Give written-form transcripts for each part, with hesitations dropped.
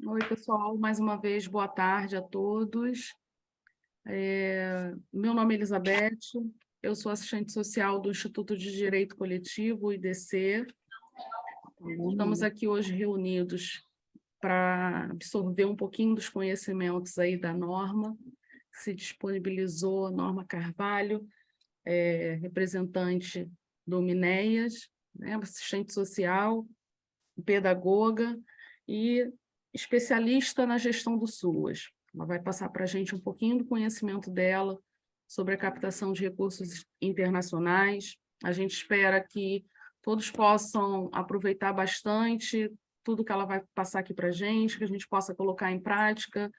Oi, pessoal, mais uma vez, boa tarde a todos. Meu nome é Elizabeth, eu sou assistente social do Instituto de Direito Coletivo, o IDC. Estamos aqui hoje reunidos para absorver um pouquinho dos conhecimentos aí da Norma, que se disponibilizou, Norma Carvalho, representante do Minéias, né, assistente social, pedagoga e especialista na gestão do SUAS. Ela vai passar para a gente um pouquinho do conhecimento dela sobre a captação de recursos internacionais. A gente espera que todos possam aproveitar bastante tudo que ela vai passar aqui para a gente, que a gente possa colocar em prática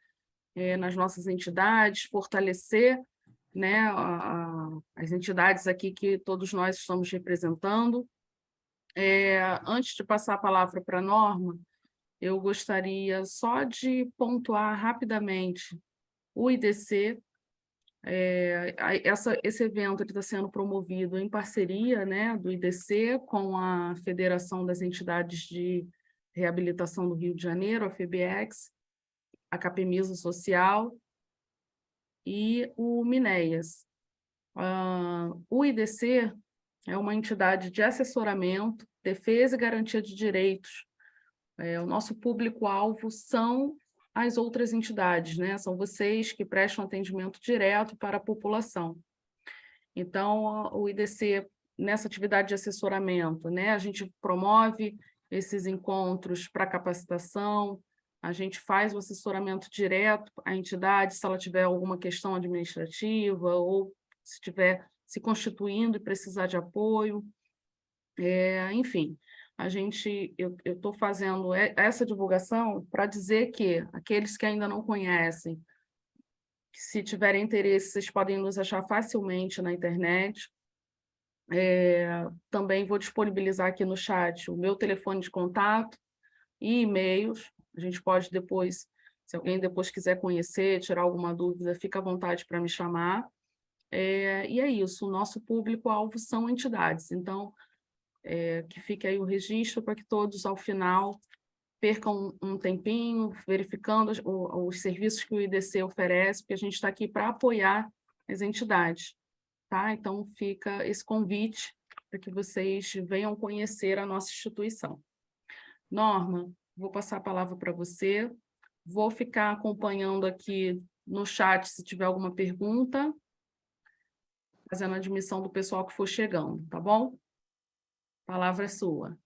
nas nossas entidades, fortalecer, né, as entidades aqui que todos nós estamos representando. Antes de passar a palavra para a Norma, eu gostaria só de pontuar rapidamente o IDC. Esse evento está sendo promovido em parceria, né, do IDC com a Federação das Entidades de Reabilitação do Rio de Janeiro, a FEBEX, a Capemisa Social e o Minéias. O IDC é uma entidade de assessoramento, defesa e garantia de direitos. O nosso público-alvo são as outras entidades, né? São vocês que prestam atendimento direto para a população. Então, o IDC, nessa atividade de assessoramento, né, a gente promove esses encontros para capacitação, a gente faz o assessoramento direto à entidade, se ela tiver alguma questão administrativa ou se estiver se constituindo e precisar de apoio. Enfim, eu estou fazendo essa divulgação para dizer que aqueles que ainda não conhecem, que se tiverem interesse, vocês podem nos achar facilmente na internet. Também vou disponibilizar aqui no chat o meu telefone de contato e e-mails. A gente pode depois, se alguém depois quiser conhecer, tirar alguma dúvida, fica à vontade para me chamar. E é isso, o nosso público-alvo são entidades. Então, que fique aí o registro para que todos, ao final, percam um tempinho verificando os serviços que o IDC oferece, porque a gente está aqui para apoiar as entidades. Tá? Então, fica esse convite para que vocês venham conhecer a nossa instituição. Norma, vou passar a palavra para você. Vou ficar acompanhando aqui no chat se tiver alguma pergunta, fazendo a admissão do pessoal que for chegando, tá bom? A palavra é sua.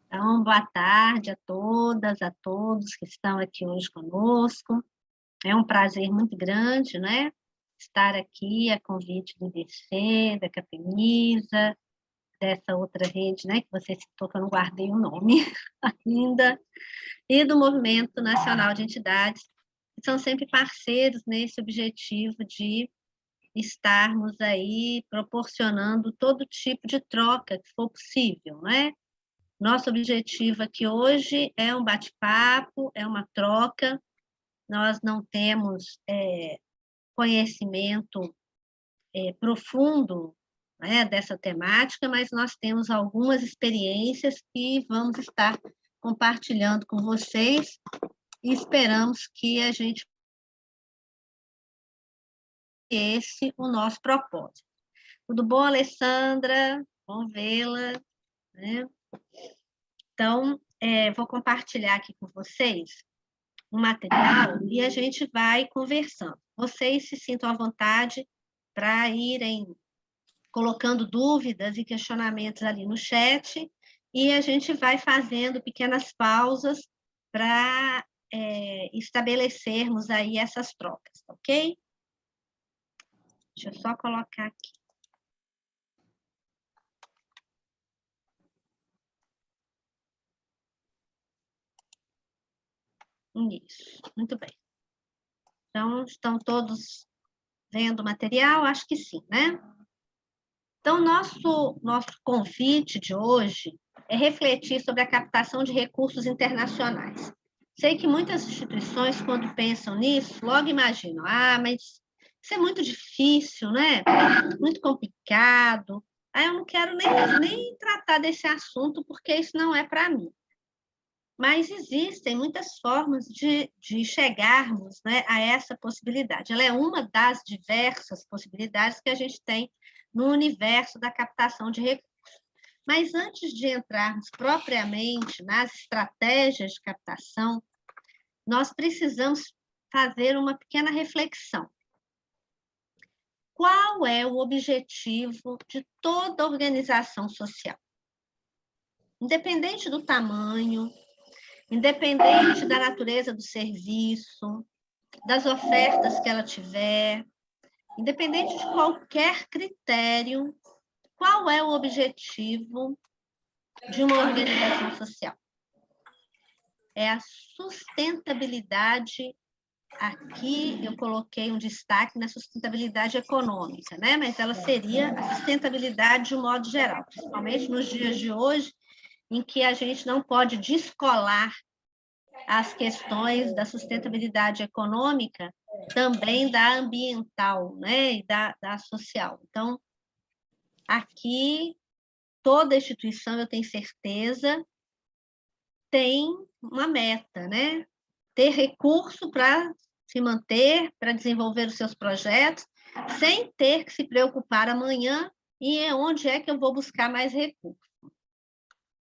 Então, boa tarde a todas, a todos que estão aqui hoje conosco. É um prazer muito grande, né? Estar aqui a convite do IDC, da Capemisa, dessa outra rede, né, que você citou, que eu não guardei o nome ainda, e do Movimento Nacional de Entidades, que são sempre parceiros nesse objetivo de estarmos aí proporcionando todo tipo de troca que for possível, né? Nosso objetivo aqui hoje é um bate-papo, é uma troca. Nós não temos conhecimento profundo, né, dessa temática, mas nós temos algumas experiências que vamos estar compartilhando com vocês e esperamos que a gente esse o nosso propósito. Tudo bom, Alessandra? Bom vê-la, né? Então, vou compartilhar aqui com vocês um material e a gente vai conversando. Vocês se sintam à vontade para irem colocando dúvidas e questionamentos ali no chat e a gente vai fazendo pequenas pausas para estabelecermos aí essas trocas, ok? Deixa eu só colocar aqui. Isso, muito bem. Então, estão todos vendo o material? Acho que sim, né? Então, nosso convite de hoje é refletir sobre a captação de recursos internacionais. Sei que muitas instituições, quando pensam nisso, logo imaginam, mas isso é muito difícil, né? Muito complicado. Eu não quero nem tratar desse assunto, porque isso não é para mim. Mas existem muitas formas de chegarmos, né, a essa possibilidade. Ela é uma das diversas possibilidades que a gente tem no universo da captação de recursos. Mas antes de entrarmos propriamente nas estratégias de captação, nós precisamos fazer uma pequena reflexão. Qual é o objetivo de toda organização social? Independente do tamanho, independente da natureza do serviço, das ofertas que ela tiver, independente de qualquer critério, qual é o objetivo de uma organização social? É a sustentabilidade. Aqui eu coloquei um destaque na sustentabilidade econômica, né? Mas ela seria a sustentabilidade de um modo geral, principalmente nos dias de hoje, em que a gente não pode descolar as questões da sustentabilidade econômica também da ambiental, né? E da social. Então, aqui, toda instituição, eu tenho certeza, tem uma meta, né? Ter recurso para se manter, para desenvolver os seus projetos, sem ter que se preocupar amanhã e onde é que eu vou buscar mais recursos.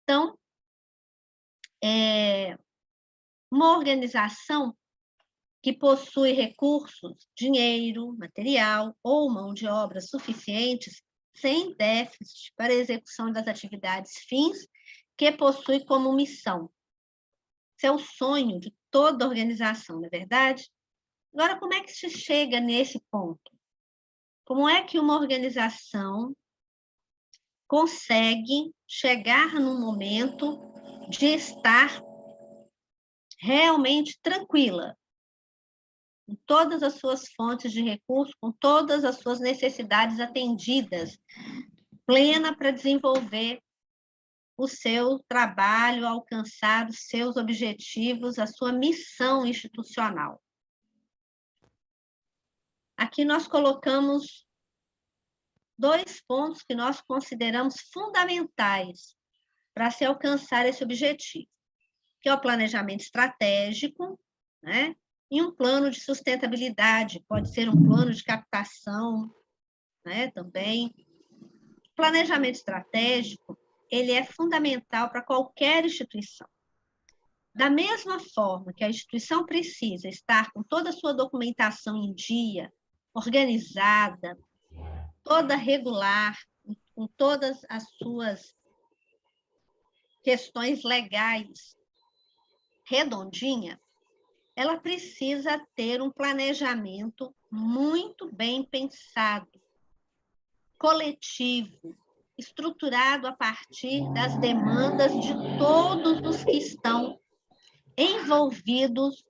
Então, uma organização que possui recursos, dinheiro, material ou mão de obra suficientes, sem déficit para a execução das atividades fins que possui como missão. Esse é o sonho de toda organização, não é verdade? Agora, como é que se chega nesse ponto? Como é que uma organização consegue chegar num momento de estar realmente tranquila, com todas as suas fontes de recursos, com todas as suas necessidades atendidas, plena para desenvolver o seu trabalho, alcançar os seus objetivos, a sua missão institucional? Aqui nós colocamos 2 pontos que nós consideramos fundamentais para se alcançar esse objetivo, que é o planejamento estratégico, né? E um plano de sustentabilidade, pode ser um plano de captação, né? Também. O planejamento estratégico, ele é fundamental para qualquer instituição. Da mesma forma que a instituição precisa estar com toda a sua documentação em dia, organizada, toda regular, com todas as suas questões legais redondinha, ela precisa ter um planejamento muito bem pensado, coletivo, estruturado a partir das demandas de todos os que estão envolvidos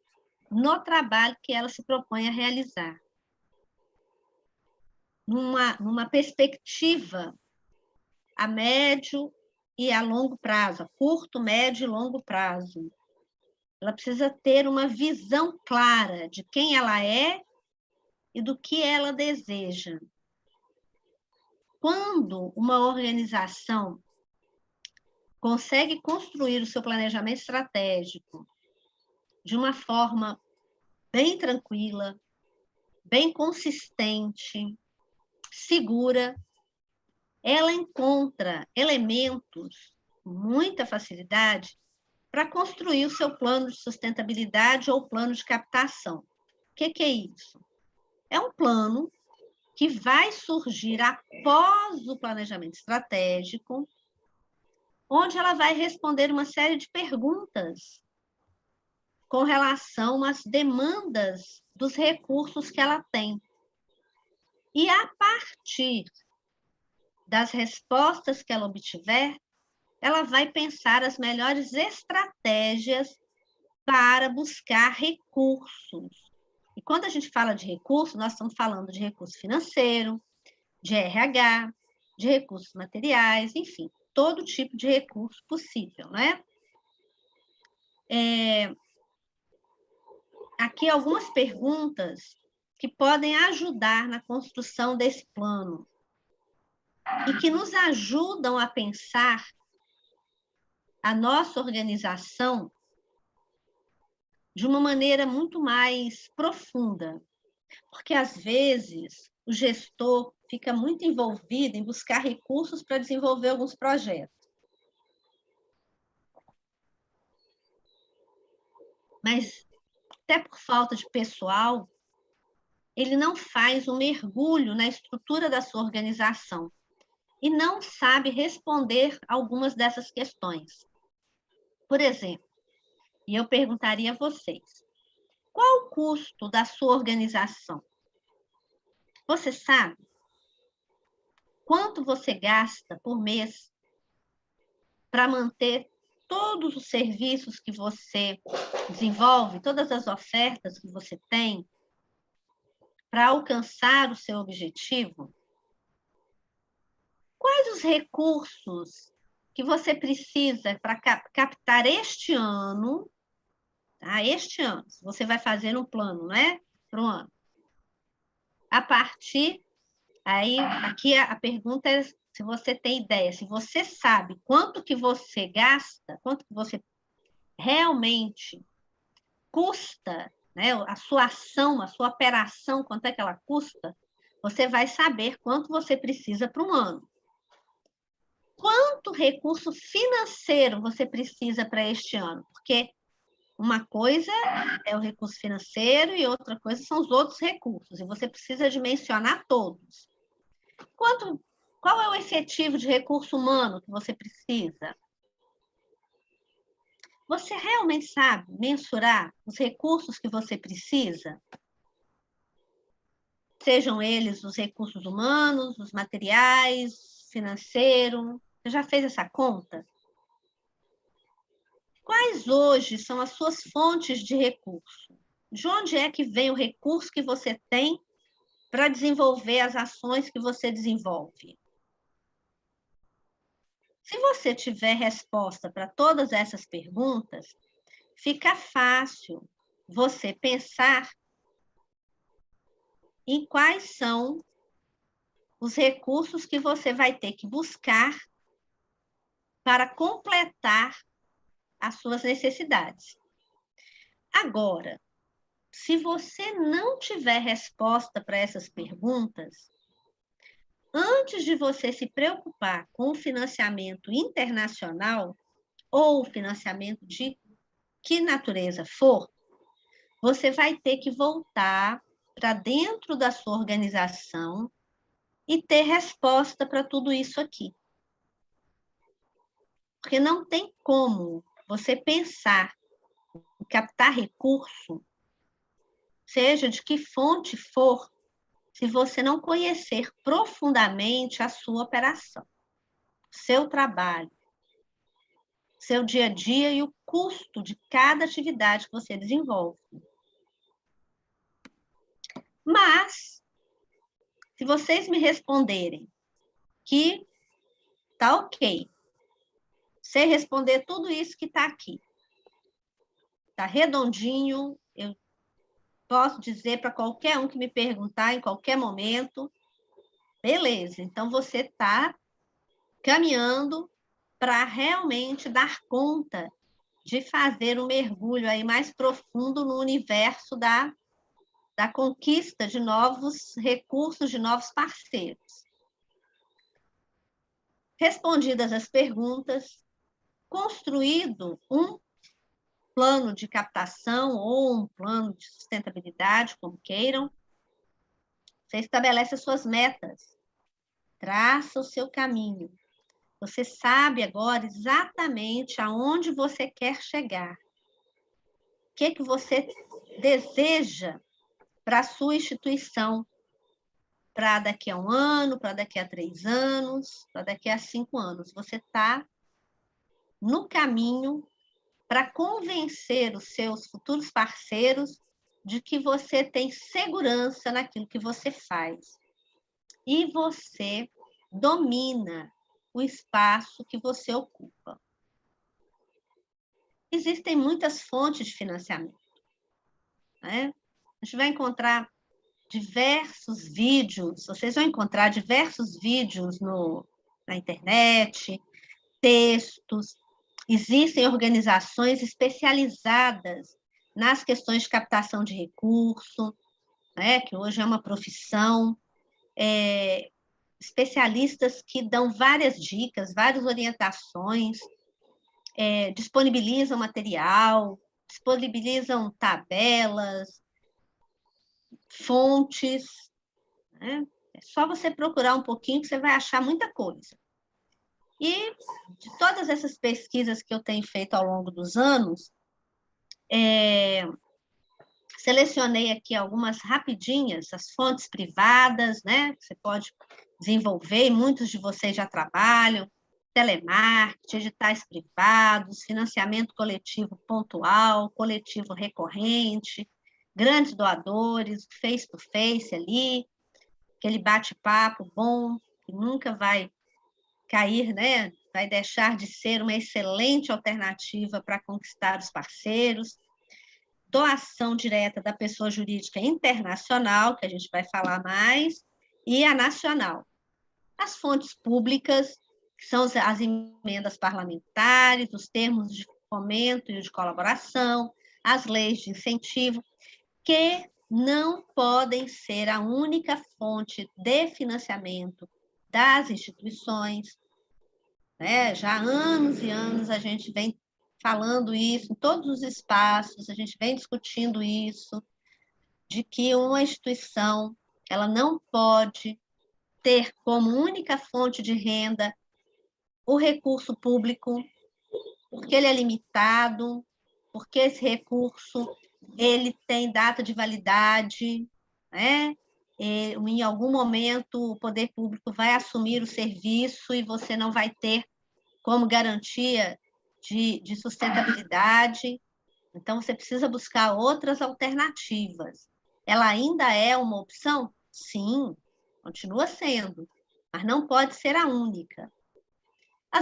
no trabalho que ela se propõe a realizar. Numa perspectiva a médio e a longo prazo, a curto, médio e longo prazo. Ela precisa ter uma visão clara de quem ela é e do que ela deseja. Quando uma organização consegue construir o seu planejamento estratégico de uma forma bem tranquila, bem consistente, segura, ela encontra elementos com muita facilidade para construir o seu plano de sustentabilidade ou plano de captação. O que é isso? É um plano que vai surgir após o planejamento estratégico, onde ela vai responder uma série de perguntas com relação às demandas dos recursos que ela tem. E a partir das respostas que ela obtiver, ela vai pensar as melhores estratégias para buscar recursos. E quando a gente fala de recursos, nós estamos falando de recurso financeiro, de RH, de recursos materiais, enfim, todo tipo de recurso possível, né? Aqui algumas perguntas que podem ajudar na construção desse plano e que nos ajudam a pensar a nossa organização de uma maneira muito mais profunda, porque às vezes o gestor fica muito envolvido em buscar recursos para desenvolver alguns projetos. Mas, até por falta de pessoal, ele não faz um mergulho na estrutura da sua organização e não sabe responder algumas dessas questões. Por exemplo, e eu perguntaria a vocês, qual o custo da sua organização? Você sabe quanto você gasta por mês para manter todos os serviços que você desenvolve, todas as ofertas que você tem, para alcançar o seu objetivo? Quais os recursos que você precisa para captar este ano, tá? Este ano, você vai fazer um plano, né? Para o ano. A partir, aí, aqui a pergunta é se você tem ideia, se você sabe quanto que você gasta, quanto que você realmente custa, né? A sua ação, a sua operação, quanto é que ela custa, você vai saber quanto você precisa para um ano. Quanto recurso financeiro você precisa para este ano? Porque uma coisa é o recurso financeiro e outra coisa são os outros recursos, e você precisa dimensionar todos. Qual é o efetivo de recurso humano que você precisa? Você realmente sabe mensurar os recursos que você precisa? Sejam eles os recursos humanos, os materiais, financeiro. Você já fez essa conta? Quais hoje são as suas fontes de recurso? De onde é que vem o recurso que você tem para desenvolver as ações que você desenvolve? Se você tiver resposta para todas essas perguntas, fica fácil você pensar em quais são os recursos que você vai ter que buscar para completar as suas necessidades. Agora, se você não tiver resposta para essas perguntas, antes de você se preocupar com o financiamento internacional ou financiamento de que natureza for, você vai ter que voltar para dentro da sua organização e ter resposta para tudo isso aqui. Porque não tem como você pensar em captar recurso, seja de que fonte for, se você não conhecer profundamente a sua operação, seu trabalho, seu dia a dia e o custo de cada atividade que você desenvolve. Mas, se vocês me responderem que tá ok, você responder tudo isso que está aqui, tá redondinho, eu posso dizer para qualquer um que me perguntar em qualquer momento, beleza, então você está caminhando para realmente dar conta de fazer um mergulho aí mais profundo no universo da conquista de novos recursos, de novos parceiros. Respondidas as perguntas, construído um plano de captação ou um plano de sustentabilidade, como queiram, você estabelece as suas metas, traça o seu caminho. Você sabe agora exatamente aonde você quer chegar. O que você deseja para a sua instituição, para daqui a 1 ano, para daqui a 3 anos, para daqui a 5 anos. Você está no caminho para convencer os seus futuros parceiros de que você tem segurança naquilo que você faz. E você domina o espaço que você ocupa. Existem muitas fontes de financiamento, né? A gente vai encontrar diversos vídeos, vocês vão encontrar diversos vídeos na internet, textos. Existem organizações especializadas nas questões de captação de recurso, né, que hoje é uma profissão, especialistas que dão várias dicas, várias orientações, disponibilizam material, disponibilizam tabelas, fontes, né? É só você procurar um pouquinho que você vai achar muita coisa. E de todas essas pesquisas que eu tenho feito ao longo dos anos, selecionei aqui algumas rapidinhas, as fontes privadas, né? Que você pode desenvolver, e muitos de vocês já trabalham, telemarketing, editais privados, financiamento coletivo pontual, coletivo recorrente, grandes doadores, face to face ali, aquele bate-papo bom, que nunca vai cair, né? Vai deixar de ser uma excelente alternativa para conquistar os parceiros. Doação direta da pessoa jurídica internacional, que a gente vai falar mais, e a nacional. As fontes públicas, que são as emendas parlamentares, os termos de fomento e de colaboração, as leis de incentivo, que não podem ser a única fonte de financiamento das instituições, né? Já há anos e anos a gente vem falando isso em todos os espaços, a gente vem discutindo isso, de que uma instituição ela não pode ter como única fonte de renda o recurso público, porque ele é limitado, porque esse recurso ele tem data de validade, né? E, em algum momento o poder público vai assumir o serviço e você não vai ter como garantia de sustentabilidade. Então, você precisa buscar outras alternativas. Ela ainda é uma opção? Sim, continua sendo, mas não pode ser a única. A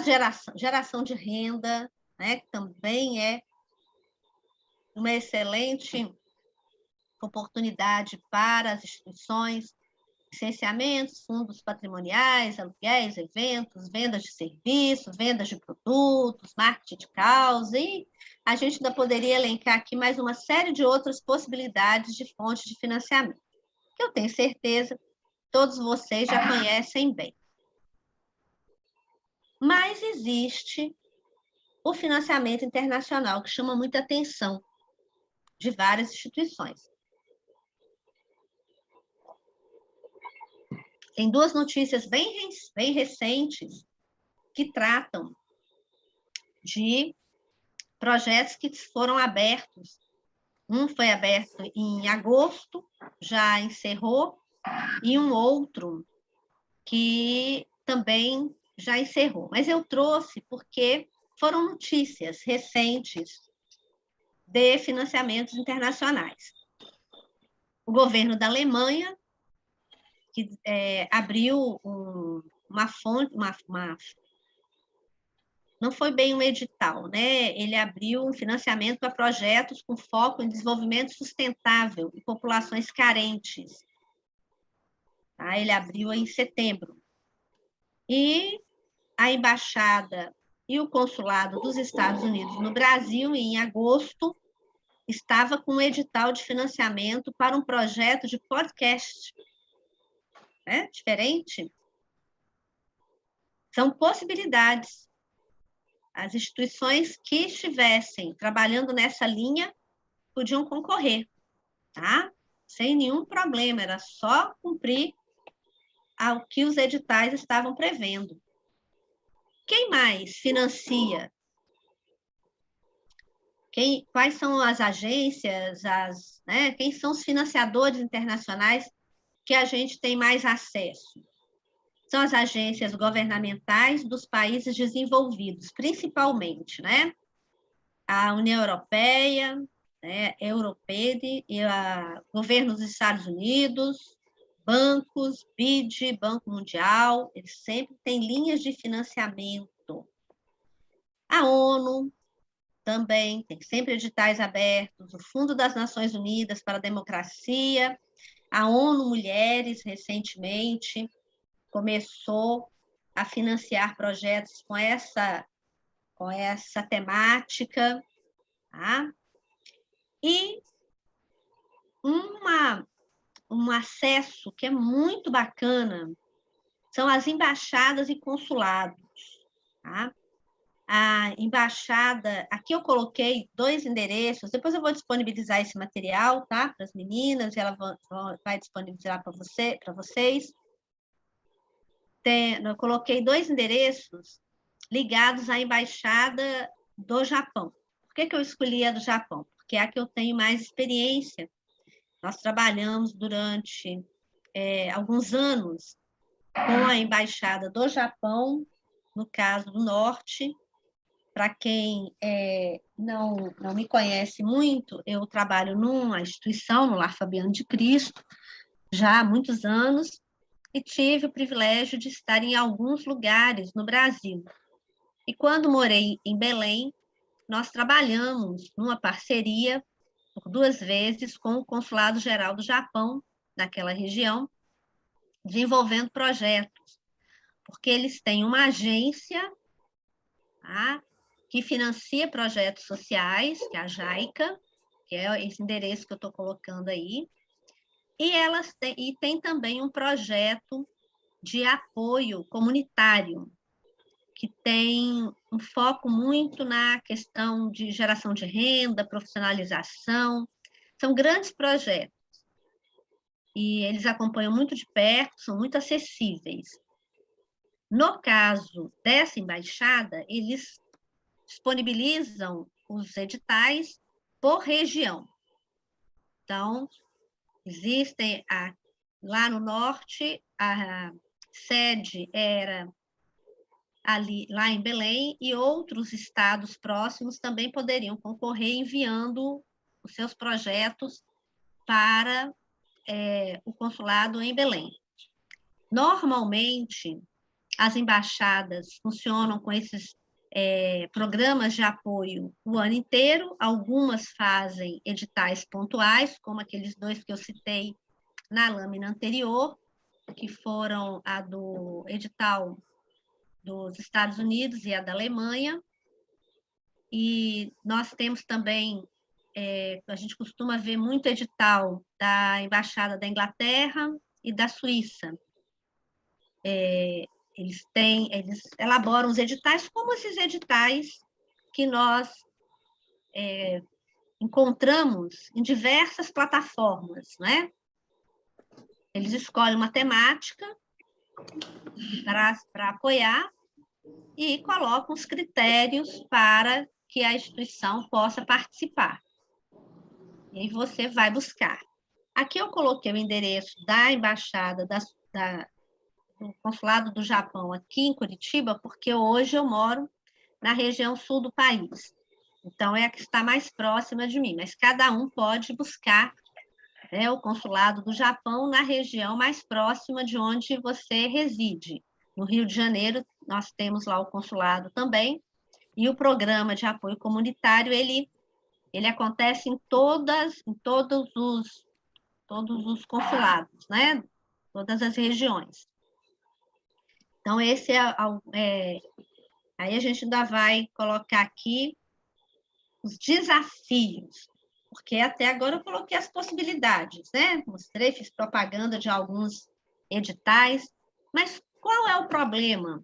geração de renda, né, que também é uma excelente oportunidade para as instituições, licenciamentos, fundos patrimoniais, aluguéis, eventos, vendas de serviços, vendas de produtos, marketing de causa, e a gente ainda poderia elencar aqui mais uma série de outras possibilidades de fontes de financiamento, que eu tenho certeza todos vocês já conhecem bem. Mas existe o financiamento internacional, que chama muita atenção de várias instituições. Tem duas notícias bem recentes que tratam de projetos que foram abertos. Um foi aberto em agosto, já encerrou, e um outro que também já encerrou. Mas eu trouxe porque foram notícias recentes de financiamentos internacionais. O governo da Alemanha, que abriu uma fonte, não foi bem um edital, né? Ele abriu um financiamento para projetos com foco em desenvolvimento sustentável e populações carentes. Tá? Ele abriu em setembro. E a embaixada e o consulado dos Estados Unidos no Brasil, em agosto, estava com um edital de financiamento para um projeto de podcast. Diferente. São possibilidades. As instituições que estivessem trabalhando nessa linha podiam concorrer, tá? Sem nenhum problema, era só cumprir ao que os editais estavam prevendo. Quem mais financia? Quais são as agências, quem são os financiadores internacionais que a gente tem mais acesso? São as agências governamentais dos países desenvolvidos, principalmente, né? A União Europeia, né? Europede e o governo dos Estados Unidos, bancos, BID, Banco Mundial, eles sempre têm linhas de financiamento. A ONU também tem sempre editais abertos, o Fundo das Nações Unidas para a Democracia, a ONU Mulheres, recentemente, começou a financiar projetos com essa temática, tá? E um acesso que é muito bacana são as embaixadas e consulados. Tá? A embaixada, aqui eu coloquei 2 endereços, depois eu vou disponibilizar esse material, tá? Para as meninas, e ela vai disponibilizar para vocês. Eu coloquei 2 endereços ligados à embaixada do Japão. Por que eu escolhi a do Japão? Porque é a que eu tenho mais experiência. Nós trabalhamos durante alguns anos com a embaixada do Japão, no caso do Norte. Para quem não me conhece muito, eu trabalho numa instituição, no Lar Fabiano de Cristo, já há muitos anos, e tive o privilégio de estar em alguns lugares no Brasil. E quando morei em Belém, nós trabalhamos numa parceria por 2 vezes com o Consulado Geral do Japão, naquela região, desenvolvendo projetos, porque eles têm uma agência, tá, que financia projetos sociais, que é a JAICA, que é esse endereço que eu estou colocando aí, e tem também um projeto de apoio comunitário, que tem um foco muito na questão de geração de renda, profissionalização. São grandes projetos. E eles acompanham muito de perto, são muito acessíveis. No caso dessa embaixada, eles disponibilizam os editais por região. Então, existem lá no norte, a sede era lá em Belém, e outros estados próximos também poderiam concorrer enviando os seus projetos para o consulado em Belém. Normalmente, as embaixadas funcionam com esses programas de apoio o ano inteiro, algumas fazem editais pontuais, como aqueles 2 que eu citei na lâmina anterior, que foram a do edital dos Estados Unidos e a da Alemanha. E nós temos também, a gente costuma ver muito edital da Embaixada da Inglaterra e da Suíça. Eles elaboram os editais como esses editais que nós encontramos em diversas plataformas, né? Eles escolhem uma temática para apoiar e colocam os critérios para que a instituição possa participar. E aí você vai buscar. Aqui eu coloquei o endereço da embaixada do Consulado do Japão aqui em Curitiba, porque hoje eu moro na região sul do país. Então, é a que está mais próxima de mim, mas cada um pode buscar o Consulado do Japão na região mais próxima de onde você reside. No Rio de Janeiro, nós temos lá o consulado também, e o programa de apoio comunitário, ele acontece em todos os consulados, né? Todas as regiões. Então, esse aí a gente ainda vai colocar aqui os desafios, porque até agora eu coloquei as possibilidades, né? Mostrei, fiz propaganda de alguns editais, mas qual é o problema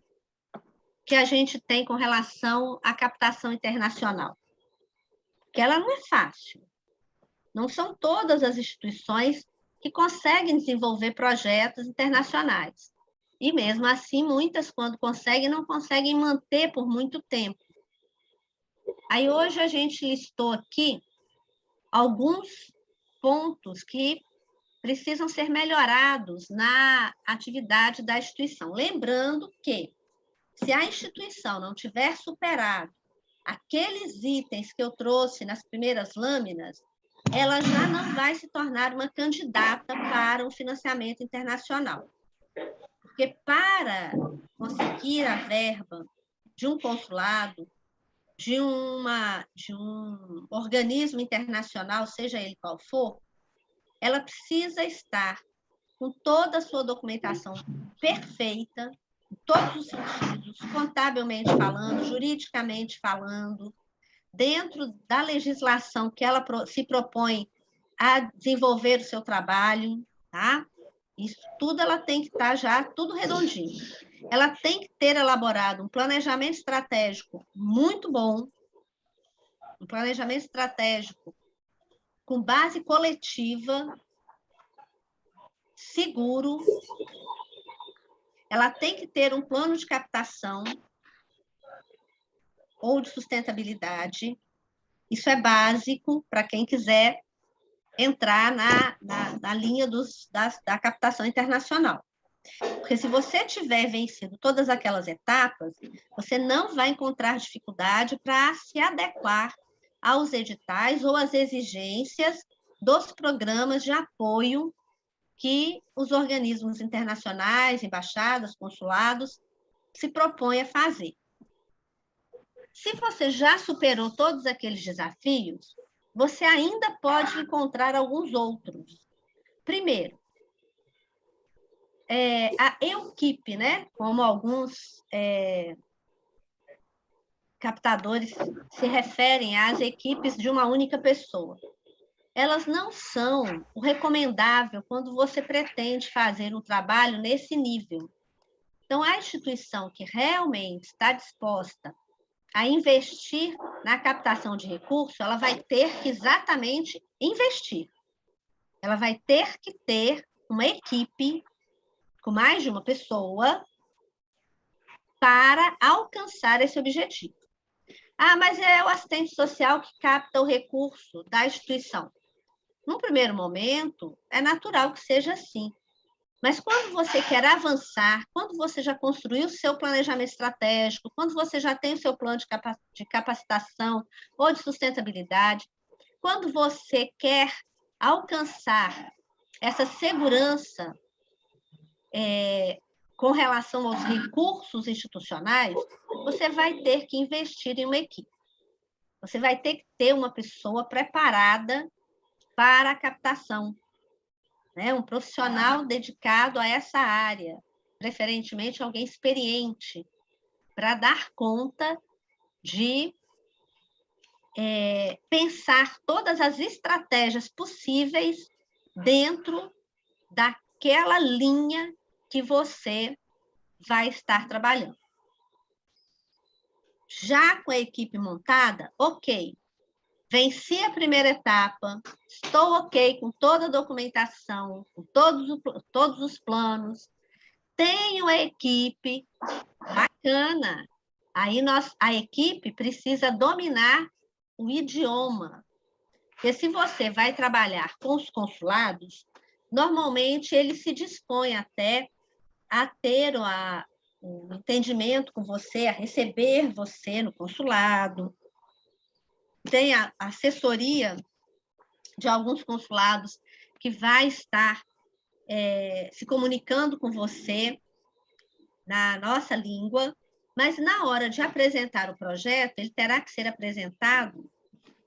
que a gente tem com relação à captação internacional? Porque ela não é fácil. Não são todas as instituições que conseguem desenvolver projetos internacionais. E mesmo assim, muitas, quando conseguem, não conseguem manter por muito tempo. Aí hoje a gente listou aqui alguns pontos que precisam ser melhorados na atividade da instituição. Lembrando que, se a instituição não tiver superado aqueles itens que eu trouxe nas primeiras lâminas, ela já não vai se tornar uma candidata para o financiamento internacional. Porque para conseguir a verba de um consulado, de um organismo internacional, seja ele qual for, ela precisa estar com toda a sua documentação perfeita, em todos os sentidos, contabilmente falando, juridicamente falando, dentro da legislação que ela se propõe a desenvolver o seu trabalho, tá? Isso tudo ela tem que estar já tudo redondinho. Ela tem que ter elaborado um planejamento estratégico muito bom, um planejamento estratégico com base coletiva, seguro. Ela tem que ter um plano de captação ou de sustentabilidade. Isso é básico para quem quiser entrar na linha da captação internacional. Porque se você tiver vencido todas aquelas etapas, você não vai encontrar dificuldade para se adequar aos editais ou às exigências dos programas de apoio que os organismos internacionais, embaixadas, consulados, se propõem a fazer. Se você já superou todos aqueles desafios, você ainda pode encontrar alguns outros. Primeiro, a equipe, né? Como alguns captadores se referem às equipes de uma única pessoa. Elas não são o recomendável quando você pretende fazer um trabalho nesse nível. Então, a instituição que realmente está disposta a investir na captação de recursos, ela vai ter que exatamente investir. Ela vai ter que ter uma equipe com mais de uma pessoa para alcançar esse objetivo. Ah, mas é o assistente social que capta o recurso da instituição. Num primeiro momento, é natural que seja assim. Mas quando você quer avançar, quando você já construiu o seu planejamento estratégico, quando você já tem o seu plano de capacitação ou de sustentabilidade, quando você quer alcançar essa segurança com relação aos recursos institucionais, você vai ter que investir em uma equipe. Você vai ter que ter uma pessoa preparada para a captação, né? Um profissional dedicado a essa área, preferentemente alguém experiente, para dar conta de pensar todas as estratégias possíveis dentro daquela linha que você vai estar trabalhando. Já com a equipe montada, ok, venci a primeira etapa, estou ok com toda a documentação, com todos os planos, tenho a equipe, bacana. Aí a equipe precisa dominar o idioma. Porque se você vai trabalhar com os consulados, normalmente eles se dispõem até a ter o entendimento com você, a receber você no consulado. Tem a assessoria de alguns consulados que vai estar se comunicando com você na nossa língua, mas na hora de apresentar o projeto, ele terá que ser apresentado,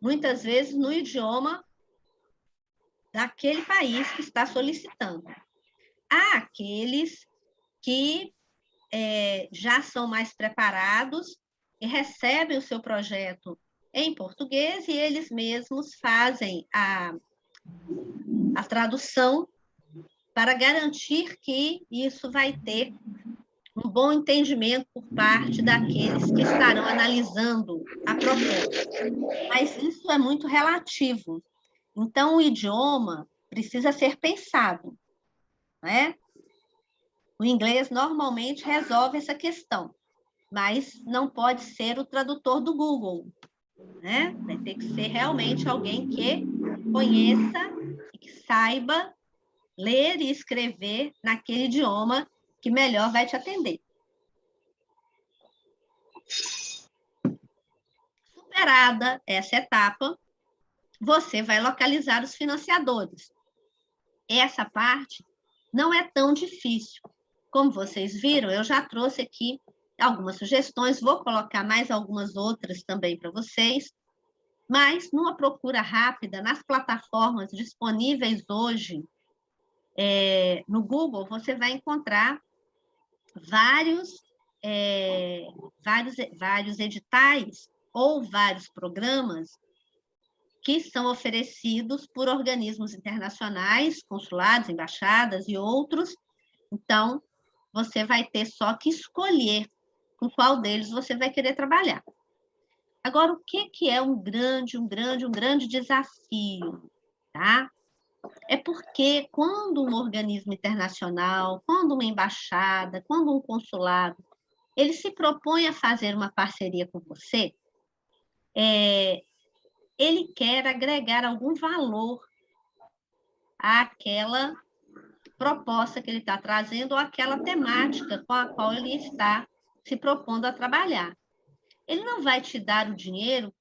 muitas vezes, no idioma daquele país que está solicitando. Há aqueles que já são mais preparados e recebem o seu projeto em português e eles mesmos fazem a tradução para garantir que isso vai ter um bom entendimento por parte daqueles que estarão analisando a proposta. Mas isso é muito relativo. Então, o idioma precisa ser pensado, né? O inglês normalmente resolve essa questão, mas não pode ser o tradutor do Google, né? Vai ter que ser realmente alguém que conheça e que saiba ler e escrever naquele idioma que melhor vai te atender. Superada essa etapa, você vai localizar os financiadores. Essa parte não é tão difícil. Como vocês viram, eu já trouxe aqui algumas sugestões, vou colocar mais algumas outras também para vocês, mas numa procura rápida, nas plataformas disponíveis hoje, no Google, você vai encontrar vários editais ou vários programas que são oferecidos por organismos internacionais, consulados, embaixadas e outros. Então, você vai ter só que escolher com qual deles você vai querer trabalhar. Agora, o que é um grande desafio, tá? É porque quando um organismo internacional, quando uma embaixada, quando um consulado, ele se propõe a fazer uma parceria com você, ele quer agregar algum valor àquela proposta que ele está trazendo ou àquela temática com a qual ele está se propondo a trabalhar. Ele não vai te dar o dinheiro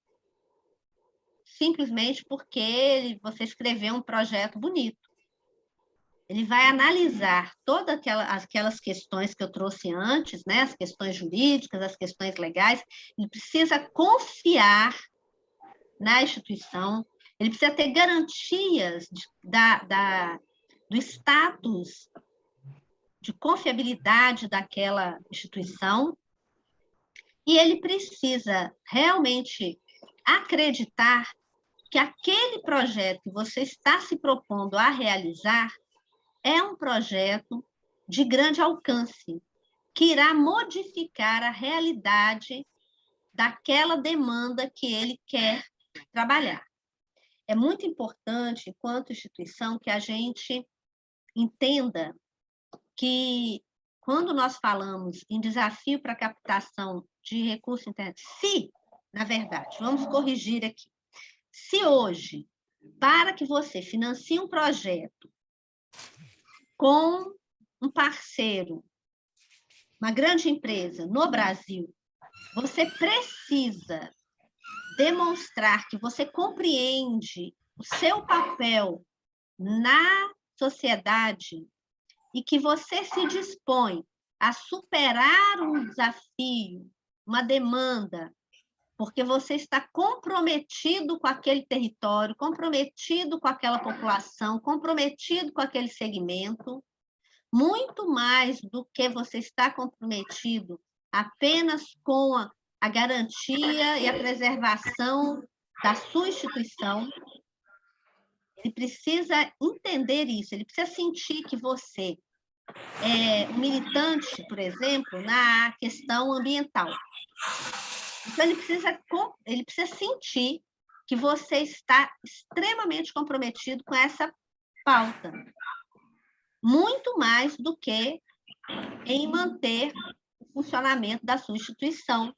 simplesmente porque você escreveu um projeto bonito. Ele vai analisar todas aquelas questões que eu trouxe antes, né? As questões jurídicas, as questões legais. Ele precisa confiar na instituição, ele precisa ter garantias do status de confiabilidade daquela instituição, e ele precisa realmente acreditar que aquele projeto que você está se propondo a realizar é um projeto de grande alcance, que irá modificar a realidade daquela demanda que ele quer trabalhar. É muito importante, enquanto instituição, que a gente entenda que, quando nós falamos em desafio para a captação de recursos internos, na verdade, vamos corrigir aqui, se hoje, para que você financie um projeto com um parceiro, uma grande empresa no Brasil, você precisa demonstrar que você compreende o seu papel na sociedade e que você se dispõe a superar um desafio, uma demanda, porque você está comprometido com aquele território, comprometido com aquela população, comprometido com aquele segmento, muito mais do que você está comprometido apenas com a garantia e a preservação da sua instituição. Ele precisa entender isso, ele precisa sentir que você é um militante, por exemplo, na questão ambiental. Então, ele precisa sentir que você está extremamente comprometido com essa pauta, muito mais do que em manter o funcionamento da sua instituição.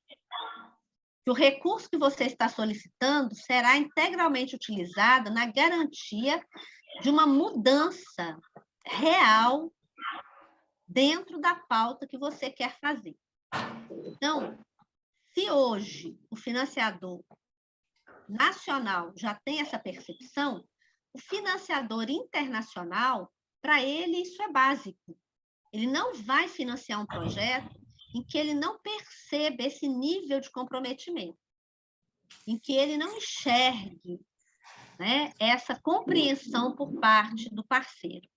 Que o recurso que você está solicitando será integralmente utilizado na garantia de uma mudança real dentro da pauta que você quer fazer. Então, se hoje o financiador nacional já tem essa percepção, o financiador internacional, para ele, isso é básico. Ele não vai financiar um projeto em que ele não perceba esse nível de comprometimento, em que ele não enxergue, né, essa compreensão por parte do parceiro.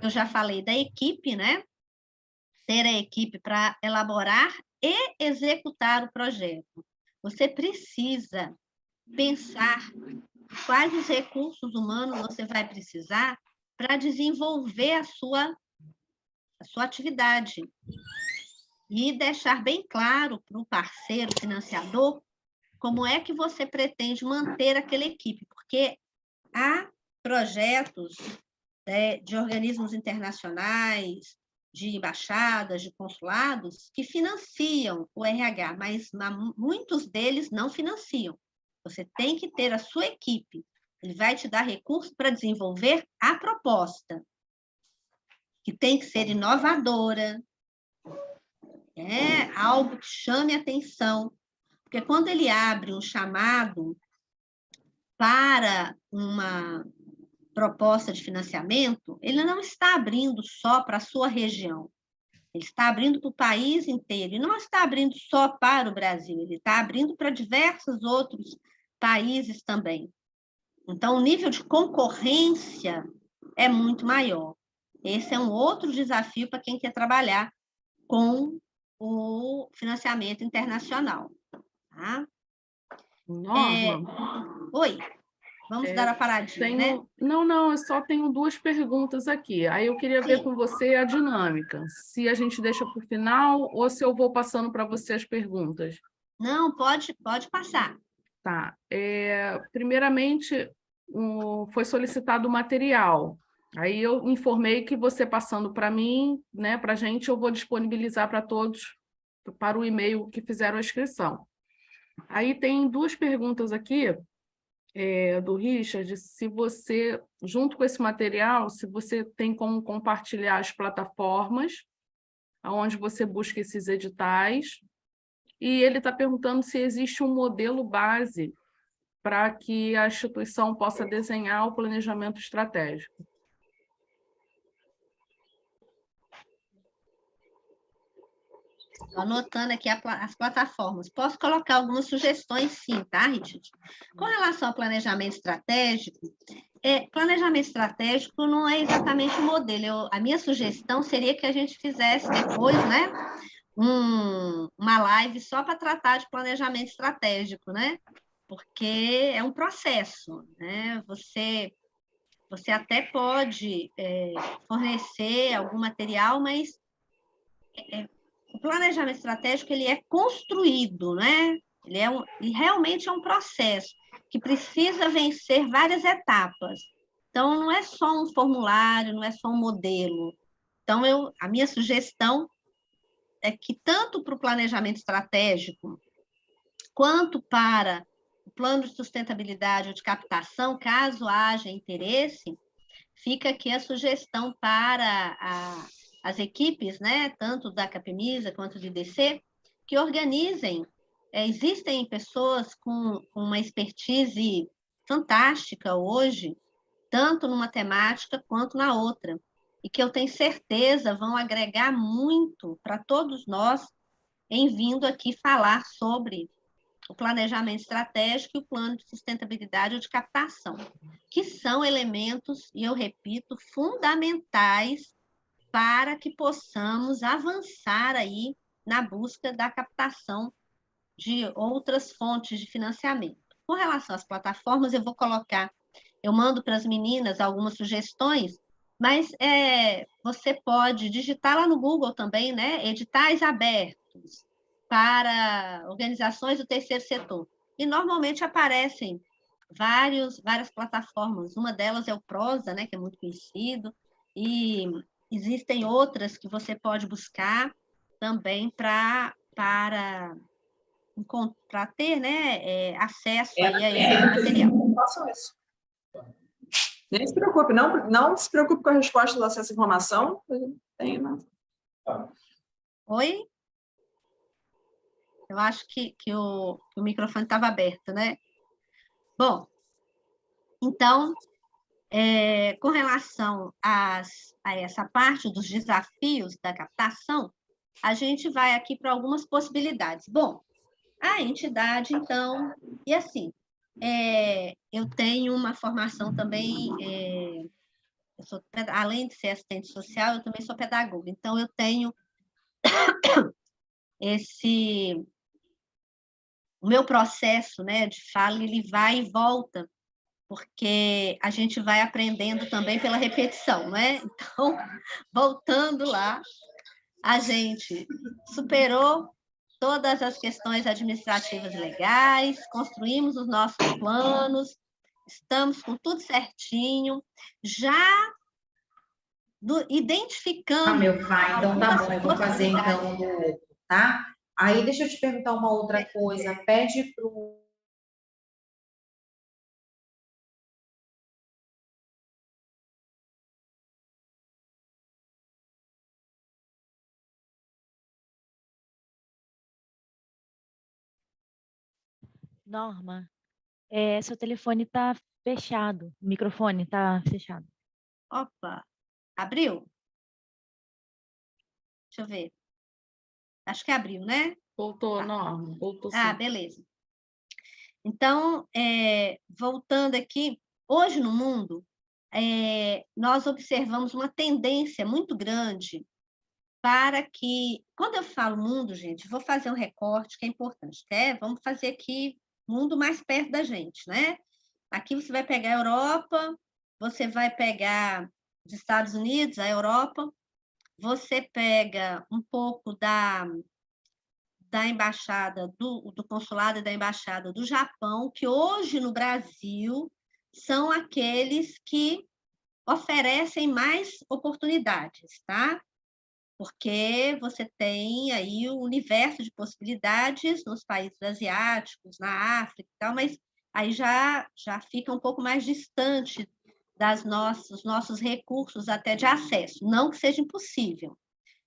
Eu já falei da equipe, né? Ter a equipe para elaborar e executar o projeto. Você precisa pensar quais os recursos humanos você vai precisar para desenvolver a sua atividade. E deixar bem claro para o parceiro financiador como é que você pretende manter aquela equipe, porque há projetos de organismos internacionais, de embaixadas, de consulados, que financiam o RH, mas muitos deles não financiam. Você tem que ter a sua equipe. Ele vai te dar recursos para desenvolver a proposta, que tem que ser inovadora, algo que chame atenção. Porque quando ele abre um chamado para uma proposta de financiamento, ele não está abrindo só para a sua região, ele está abrindo para o país inteiro, e não está abrindo só para o Brasil, ele está abrindo para diversos outros países também. Então, o nível de concorrência é muito maior. Esse é um outro desafio para quem quer trabalhar com o financiamento internacional. tá? Norma, Oi, vamos dar a paradinha, né? Não, eu só tenho duas perguntas aqui. Aí eu queria ver Sim. com você a dinâmica. Se a gente deixa para o final ou se eu vou passando para você as perguntas. Não, pode passar. Tá. Primeiramente, foi solicitado o material. Aí eu informei que você passando para mim, né, para a gente, eu vou disponibilizar para todos para o e-mail que fizeram a inscrição. Aí tem duas perguntas aqui, do Richard, se você, junto com esse material, se você tem como compartilhar as plataformas onde você busca esses editais, e ele está perguntando se existe um modelo base para que a instituição possa desenhar o planejamento estratégico. Estou anotando aqui as plataformas. Posso colocar algumas sugestões, sim, tá, Richard? Com relação ao planejamento estratégico não é exatamente o modelo. A minha sugestão seria que a gente fizesse depois, né, uma live só para tratar de planejamento estratégico, né? Porque é um processo, né? Você até pode fornecer algum material, mas o planejamento estratégico ele é construído, né? E realmente é um processo que precisa vencer várias etapas. Então, não é só um formulário, não é só um modelo. Então, a minha sugestão é que tanto para o planejamento estratégico quanto para o plano de sustentabilidade ou de captação, caso haja interesse, fica aqui a sugestão para as equipes, né, tanto da Capemisa quanto do IDC, que organizem. Existem pessoas com uma expertise fantástica hoje, tanto numa temática quanto na outra, e que eu tenho certeza vão agregar muito para todos nós em vindo aqui falar sobre o planejamento estratégico e o plano de sustentabilidade ou de captação, que são elementos, e eu repito, fundamentais para que possamos avançar aí na busca da captação de outras fontes de financiamento. Com relação às plataformas, eu mando para as meninas algumas sugestões, mas você pode digitar lá no Google também, né? Editais abertos para organizações do terceiro setor. E normalmente aparecem várias plataformas. Uma delas é o Prosa, né, que é muito conhecido, e existem outras que você pode buscar também para ter, né, acesso aí a esse material. Façam isso. Nem se preocupe, não se preocupe com a resposta do acesso à informação. Tem, né? Oi? Eu acho que o microfone estava aberto, né? Bom, então, com relação a essa parte dos desafios da captação, a gente vai aqui para algumas possibilidades. Bom, a entidade, então, e assim, eu tenho uma formação também, além de ser assistente social, eu também sou pedagoga, então eu tenho o meu processo, né, de fala, ele vai e volta, porque a gente vai aprendendo também pela repetição, né? Então, voltando lá, a gente superou todas as questões administrativas legais, construímos os nossos planos, estamos com tudo certinho, já identificando... meu pai, então tá bom, eu vou fazer então, tá? Aí deixa eu te perguntar uma outra coisa, pede pro... Norma, seu telefone está fechado, o microfone está fechado. Opa, abriu? Deixa eu ver. Acho que abriu, né? Voltou, Tá. Norma, voltou sim. Ah, beleza. Então, voltando aqui, hoje no mundo, nós observamos uma tendência muito grande para que, quando eu falo mundo, gente, vou fazer um recorte que é importante, né? Vamos fazer aqui mundo mais perto da gente, né? Aqui você vai pegar a Europa, você vai pegar os Estados Unidos, a Europa, você pega um pouco da embaixada, do consulado e da embaixada do Japão, que hoje no Brasil são aqueles que oferecem mais oportunidades, tá? Porque você tem aí o universo de possibilidades nos países asiáticos, na África e tal, mas aí já fica um pouco mais distante dos nossos recursos até de acesso. Não que seja impossível,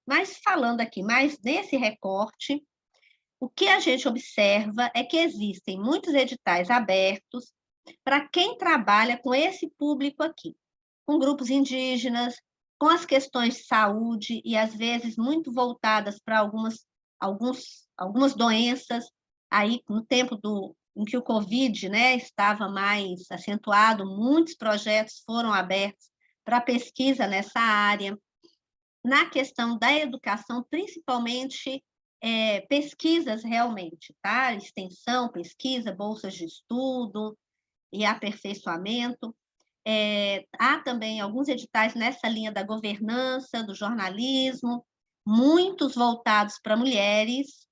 mas falando aqui mais nesse recorte, o que a gente observa é que existem muitos editais abertos para quem trabalha com esse público aqui, com grupos indígenas, com as questões de saúde e, às vezes, muito voltadas para algumas doenças. Aí, no tempo em que o Covid, né, estava mais acentuado, muitos projetos foram abertos para pesquisa nessa área. Na questão da educação, principalmente pesquisas realmente, tá? Extensão, pesquisa, bolsas de estudo e aperfeiçoamento. Há também alguns editais nessa linha da governança, do jornalismo, muitos voltados para mulheres,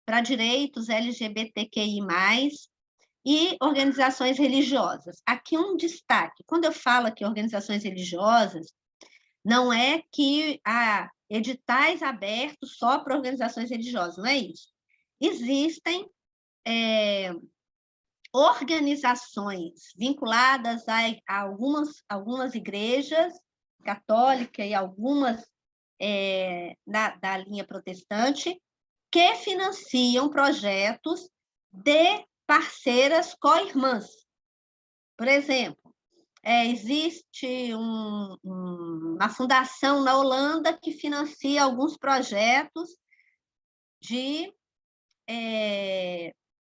para direitos LGBTQI+, e organizações religiosas. Aqui um destaque, quando eu falo aqui organizações religiosas, não é que há editais abertos só para organizações religiosas, não é isso. Existem organizações vinculadas a algumas igrejas católicas e algumas da linha protestante, que financiam projetos de parceiras co-irmãs. Por exemplo, existe uma fundação na Holanda que financia alguns projetos de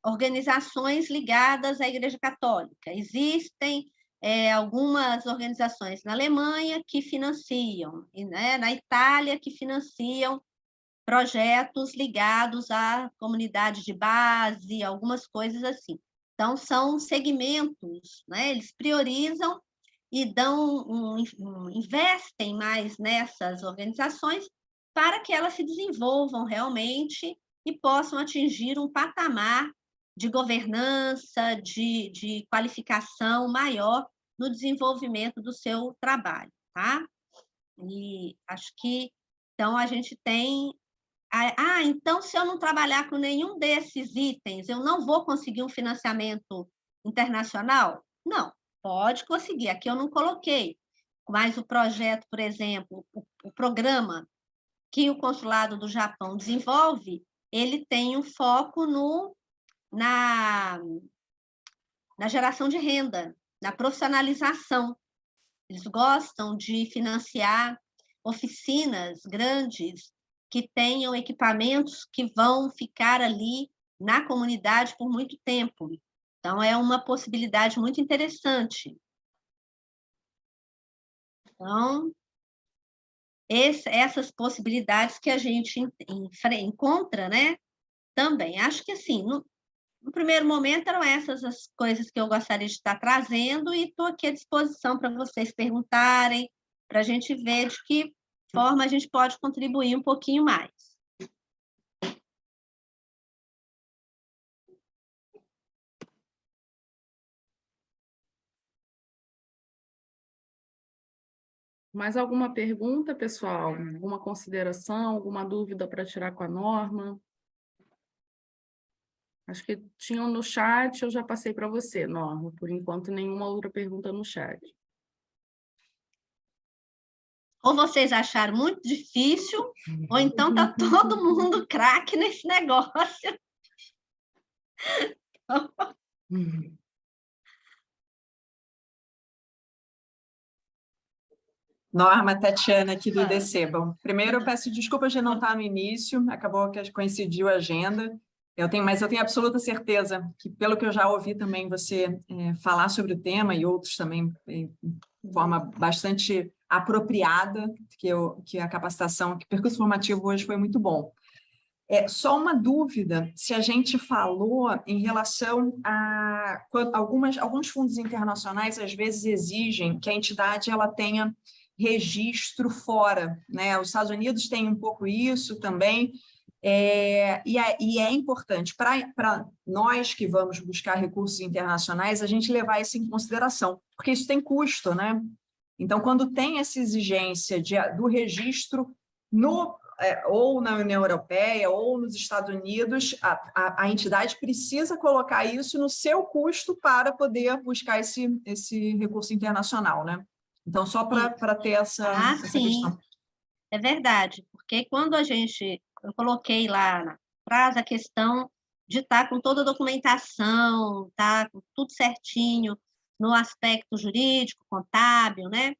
organizações ligadas à Igreja Católica. Existem algumas organizações na Alemanha que financiam, e, né, na Itália que financiam projetos ligados à comunidade de base, algumas coisas assim. Então, são segmentos, né? Eles priorizam e investem mais nessas organizações para que elas se desenvolvam realmente e possam atingir um patamar de governança, de qualificação maior no desenvolvimento do seu trabalho, tá? E acho que, então, a gente tem... então, se eu não trabalhar com nenhum desses itens, eu não vou conseguir um financiamento internacional? Não, pode conseguir. Aqui eu não coloquei, mas o projeto, por exemplo, o programa que o Consulado do Japão desenvolve, ele tem um foco na geração de renda, na profissionalização. Eles gostam de financiar oficinas grandes que tenham equipamentos que vão ficar ali na comunidade por muito tempo. Então, é uma possibilidade muito interessante. Então, essas possibilidades que a gente encontra, né, também. Acho que, assim, no primeiro momento, eram essas as coisas que eu gostaria de estar trazendo e estou aqui à disposição para vocês perguntarem, para a gente ver de que forma a gente pode contribuir um pouquinho mais. Mais alguma pergunta, pessoal? Alguma consideração, alguma dúvida para tirar com a Norma? Acho que tinham no chat, eu já passei para você, Norma. Por enquanto, nenhuma outra pergunta no chat. Ou vocês acharam muito difícil, ou então está todo mundo craque nesse negócio. Norma, Tatiana, aqui do IDC. Bom, primeiro eu peço desculpas de não estar no início, acabou que coincidiu a agenda. Mas eu tenho absoluta certeza que, pelo que eu já ouvi também você falar sobre o tema, e outros também de forma bastante apropriada, que a capacitação, que o percurso formativo hoje foi muito bom. Só uma dúvida, se a gente falou em relação a alguns fundos internacionais às vezes exigem que a entidade ela tenha registro fora, né? Os Estados Unidos têm um pouco isso também, e é importante para nós que vamos buscar recursos internacionais a gente levar isso em consideração, porque isso tem custo, né? Então, quando tem essa exigência do registro ou na União Europeia ou nos Estados Unidos, a entidade precisa colocar isso no seu custo para poder buscar esse recurso internacional, né? Então, só para ter essa questão. É verdade, porque quando eu coloquei lá na frase a questão de estar com toda a documentação, tá com tudo certinho no aspecto jurídico, contábil, né?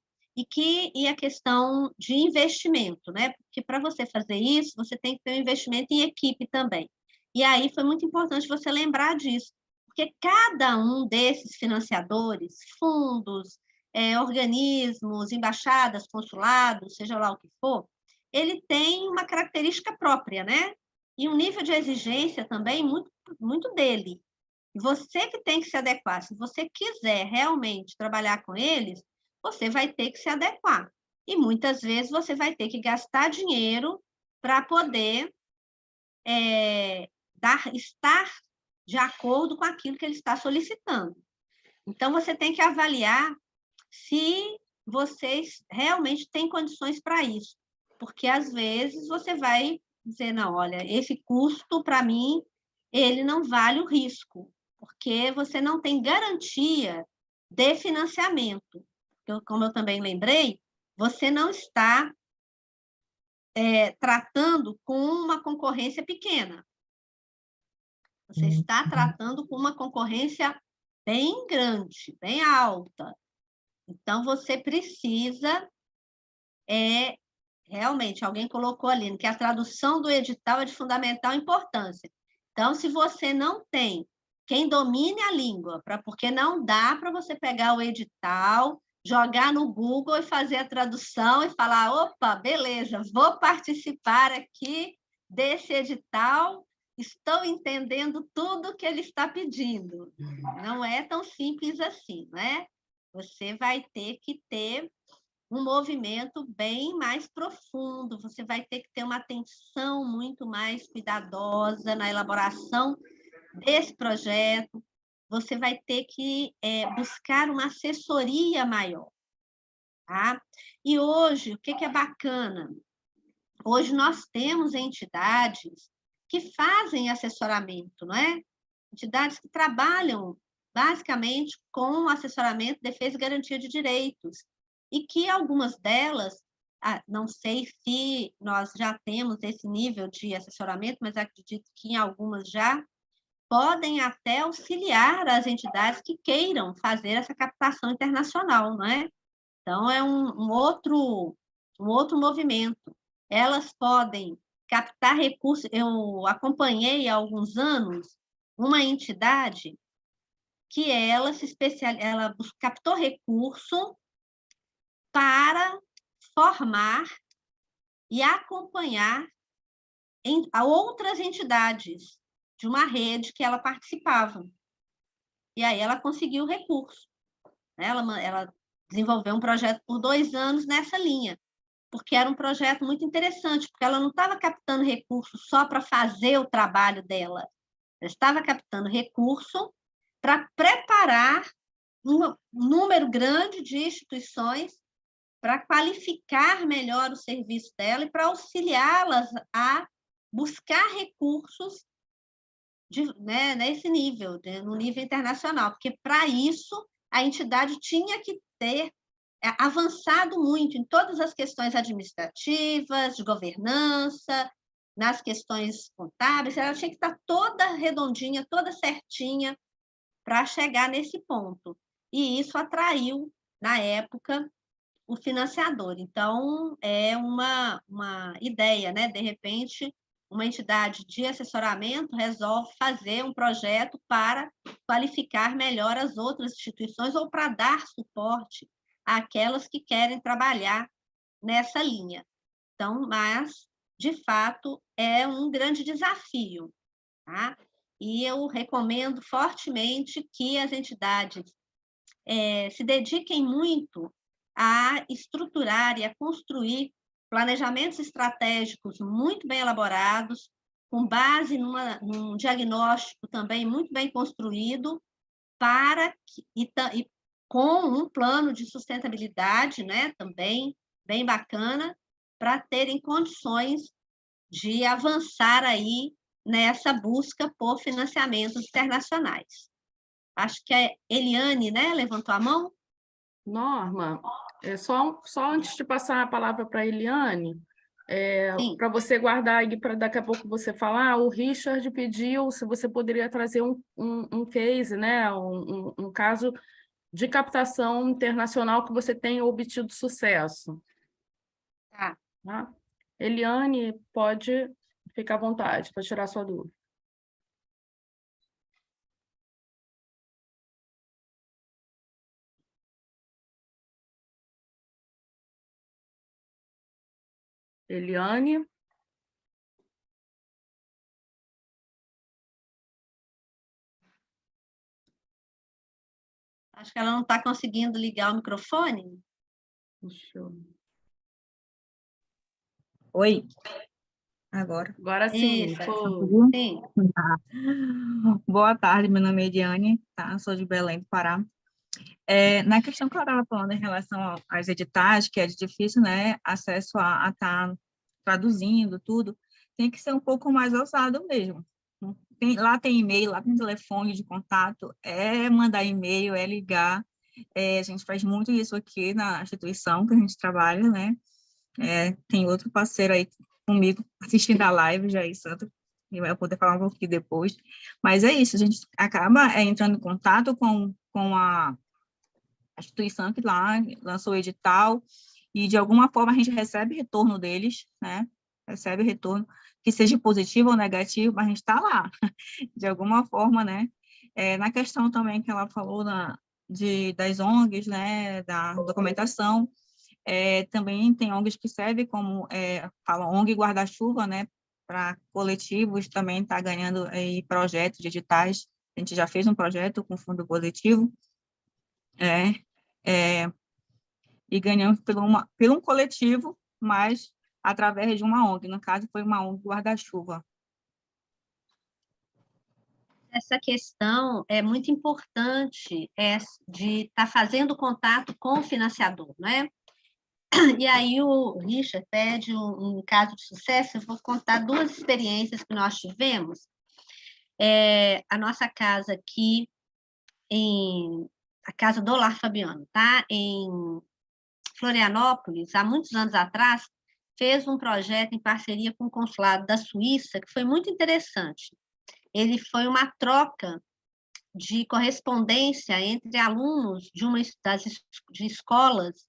E a questão de investimento, né? Porque para você fazer isso, você tem que ter um investimento em equipe também. E aí foi muito importante você lembrar disso, porque cada um desses financiadores, fundos, organismos, embaixadas, consulados, seja lá o que for, ele tem uma característica própria, né? E um nível de exigência também muito, muito dele. Você que tem que se adequar. Se você quiser realmente trabalhar com eles, você vai ter que se adequar. E muitas vezes você vai ter que gastar dinheiro para poder estar de acordo com aquilo que ele está solicitando. Então, você tem que avaliar se vocês realmente têm condições para isso. Porque, às vezes, você vai dizer, não, olha, esse custo, para mim, ele não vale o risco, porque você não tem garantia de financiamento. Como eu também lembrei, você não está tratando com uma concorrência pequena. Você está tratando com uma concorrência bem grande, bem alta. Então, você precisa, realmente, alguém colocou ali, que a tradução do edital é de fundamental importância. Então, se você não tem quem domine a língua, porque não dá para você pegar o edital, jogar no Google e fazer a tradução e falar, opa, beleza, vou participar aqui desse edital, estou entendendo tudo que ele está pedindo. Não é tão simples assim, né? Você vai ter que ter um movimento bem mais profundo, você vai ter que ter uma atenção muito mais cuidadosa na elaboração desse projeto, você vai ter que buscar uma assessoria maior. Tá? E hoje, o que é bacana? Hoje nós temos entidades que fazem assessoramento, não é? Entidades que trabalham basicamente com assessoramento, defesa e garantia de direitos, e que algumas delas, não sei se nós já temos esse nível de assessoramento, mas acredito que em algumas já, podem até auxiliar as entidades que queiram fazer essa captação internacional, não é? Então, é um outro movimento. Elas podem captar recursos. Eu acompanhei há alguns anos uma entidade que ela captou recurso para formar e acompanhar a outras entidades de uma rede que ela participava. E aí ela conseguiu recurso. Ela desenvolveu um projeto por 2 anos nessa linha, porque era um projeto muito interessante, porque ela não estava captando recurso só para fazer o trabalho dela, ela estava captando recurso para preparar um número grande de instituições para qualificar melhor o serviço dela e para auxiliá-las a buscar recursos nesse nível, no nível internacional, porque para isso a entidade tinha que ter avançado muito em todas as questões administrativas, de governança, nas questões contábeis, ela tinha que estar toda redondinha, toda certinha para chegar nesse ponto. E isso atraiu, na época, o financiador. Então, é uma ideia, né? De repente, uma entidade de assessoramento resolve fazer um projeto para qualificar melhor as outras instituições ou para dar suporte àquelas que querem trabalhar nessa linha. Então, mas, de fato, é um grande desafio, tá? E eu recomendo fortemente que as entidades se dediquem muito a estruturar e a construir planejamentos estratégicos muito bem elaborados, com base num diagnóstico também muito bem construído, e com um plano de sustentabilidade, né, também bem bacana, para terem condições de avançar aí nessa busca por financiamentos internacionais. Acho que a Eliane, né, levantou a mão. Norma, só antes de passar a palavra para a Eliane, Sim. para você guardar aí para daqui a pouco você falar, o Richard pediu se você poderia trazer um case, né, um caso de captação internacional que você tenha obtido sucesso. Tá. Tá? Eliane, pode ficar à vontade para tirar sua dúvida. Eliane? Acho que ela não está conseguindo ligar o microfone. Deixa eu... Oi, agora. Agora sim. Isso, Foi. sim. Boa tarde, meu nome é Ediane, tá? Sou de Belém do Pará. Na questão que eu estava falando em relação às editais, que é difícil, né, acesso a estar traduzindo tudo, tem que ser um pouco mais ousado mesmo. Lá tem e-mail, lá tem telefone de contato, é mandar e-mail, é ligar. A gente faz muito isso aqui na instituição que a gente trabalha, né? Tem outro parceiro aí comigo assistindo a live, Jair Santos, e vai poder falar um pouquinho depois. Mas é isso, a gente acaba entrando em contato com a instituição que lá lançou o edital, e de alguma forma a gente recebe retorno deles, né? Recebe retorno, que seja positivo ou negativo, mas a gente está lá, de alguma forma, né? Na questão também que ela falou das ONGs, né? Da documentação, também tem ONGs que servem como, falam ONG guarda-chuva, né? Para coletivos, também está ganhando aí projetos digitais. A gente já fez um projeto com fundo positivo, e ganhamos por um coletivo, mas através de uma ONG. No caso, foi uma ONG guarda-chuva. Essa questão é muito importante, de estar fazendo contato com o financiador, né? E aí o Richard pede um caso de sucesso. Eu vou contar duas experiências que nós tivemos. A nossa casa aqui, a casa do Lar Fabiano, tá? Em Florianópolis, há muitos anos atrás, fez um projeto em parceria com o consulado da Suíça, que foi muito interessante. Ele foi uma troca de correspondência entre alunos de de escolas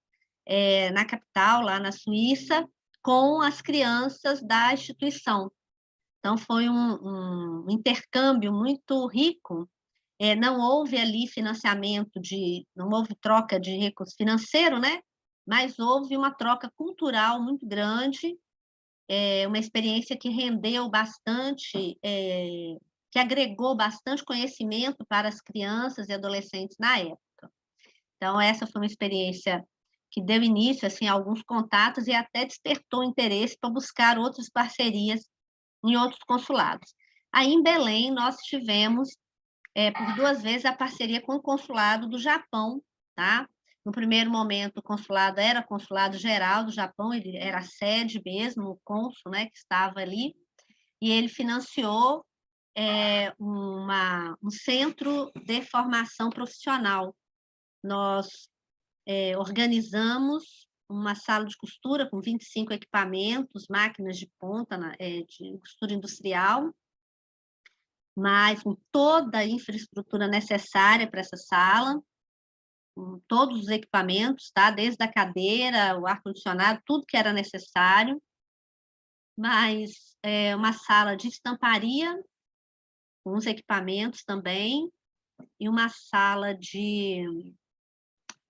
na capital, lá na Suíça, com as crianças da instituição. Então, foi um intercâmbio muito rico. Não houve ali não houve troca de recurso financeiro, né? Mas houve uma troca cultural muito grande, uma experiência que rendeu bastante, que agregou bastante conhecimento para as crianças e adolescentes na época. Então, essa foi uma experiência que deu início assim, a alguns contatos e até despertou interesse para buscar outras parcerias em outros consulados. Aí, em Belém, nós tivemos, por 2 vezes, a parceria com o consulado do Japão, tá? No primeiro momento, o consulado era o consulado geral do Japão, ele era a sede mesmo, o cônsul, né, que estava ali, e ele financiou um centro de formação profissional. Nós organizamos uma sala de costura com 25 equipamentos, máquinas de ponta, de costura industrial, mas com toda a infraestrutura necessária para essa sala, com todos os equipamentos, tá? Desde a cadeira, o ar-condicionado, tudo que era necessário, mas uma sala de estamparia, com os equipamentos também, e uma sala de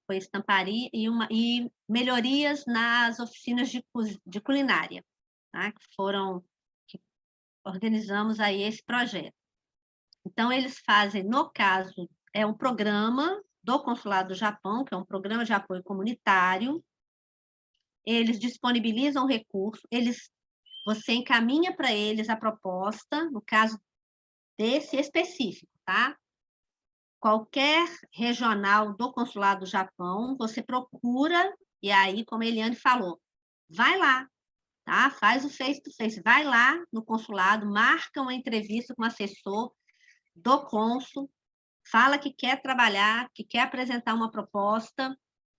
foi estamparia, e melhorias nas oficinas de culinária, tá? Que organizamos aí esse projeto. Então, eles fazem, no caso, é um programa do Consulado do Japão, que é um programa de apoio comunitário. Eles disponibilizam recursos, você encaminha para eles a proposta, no caso desse específico, tá? Qualquer regional do Consulado do Japão, você procura, e aí, como a Eliane falou, vai lá, tá? Faz o face-to-face, vai lá no consulado, marca uma entrevista com o assessor do cônsul, fala que quer trabalhar, que quer apresentar uma proposta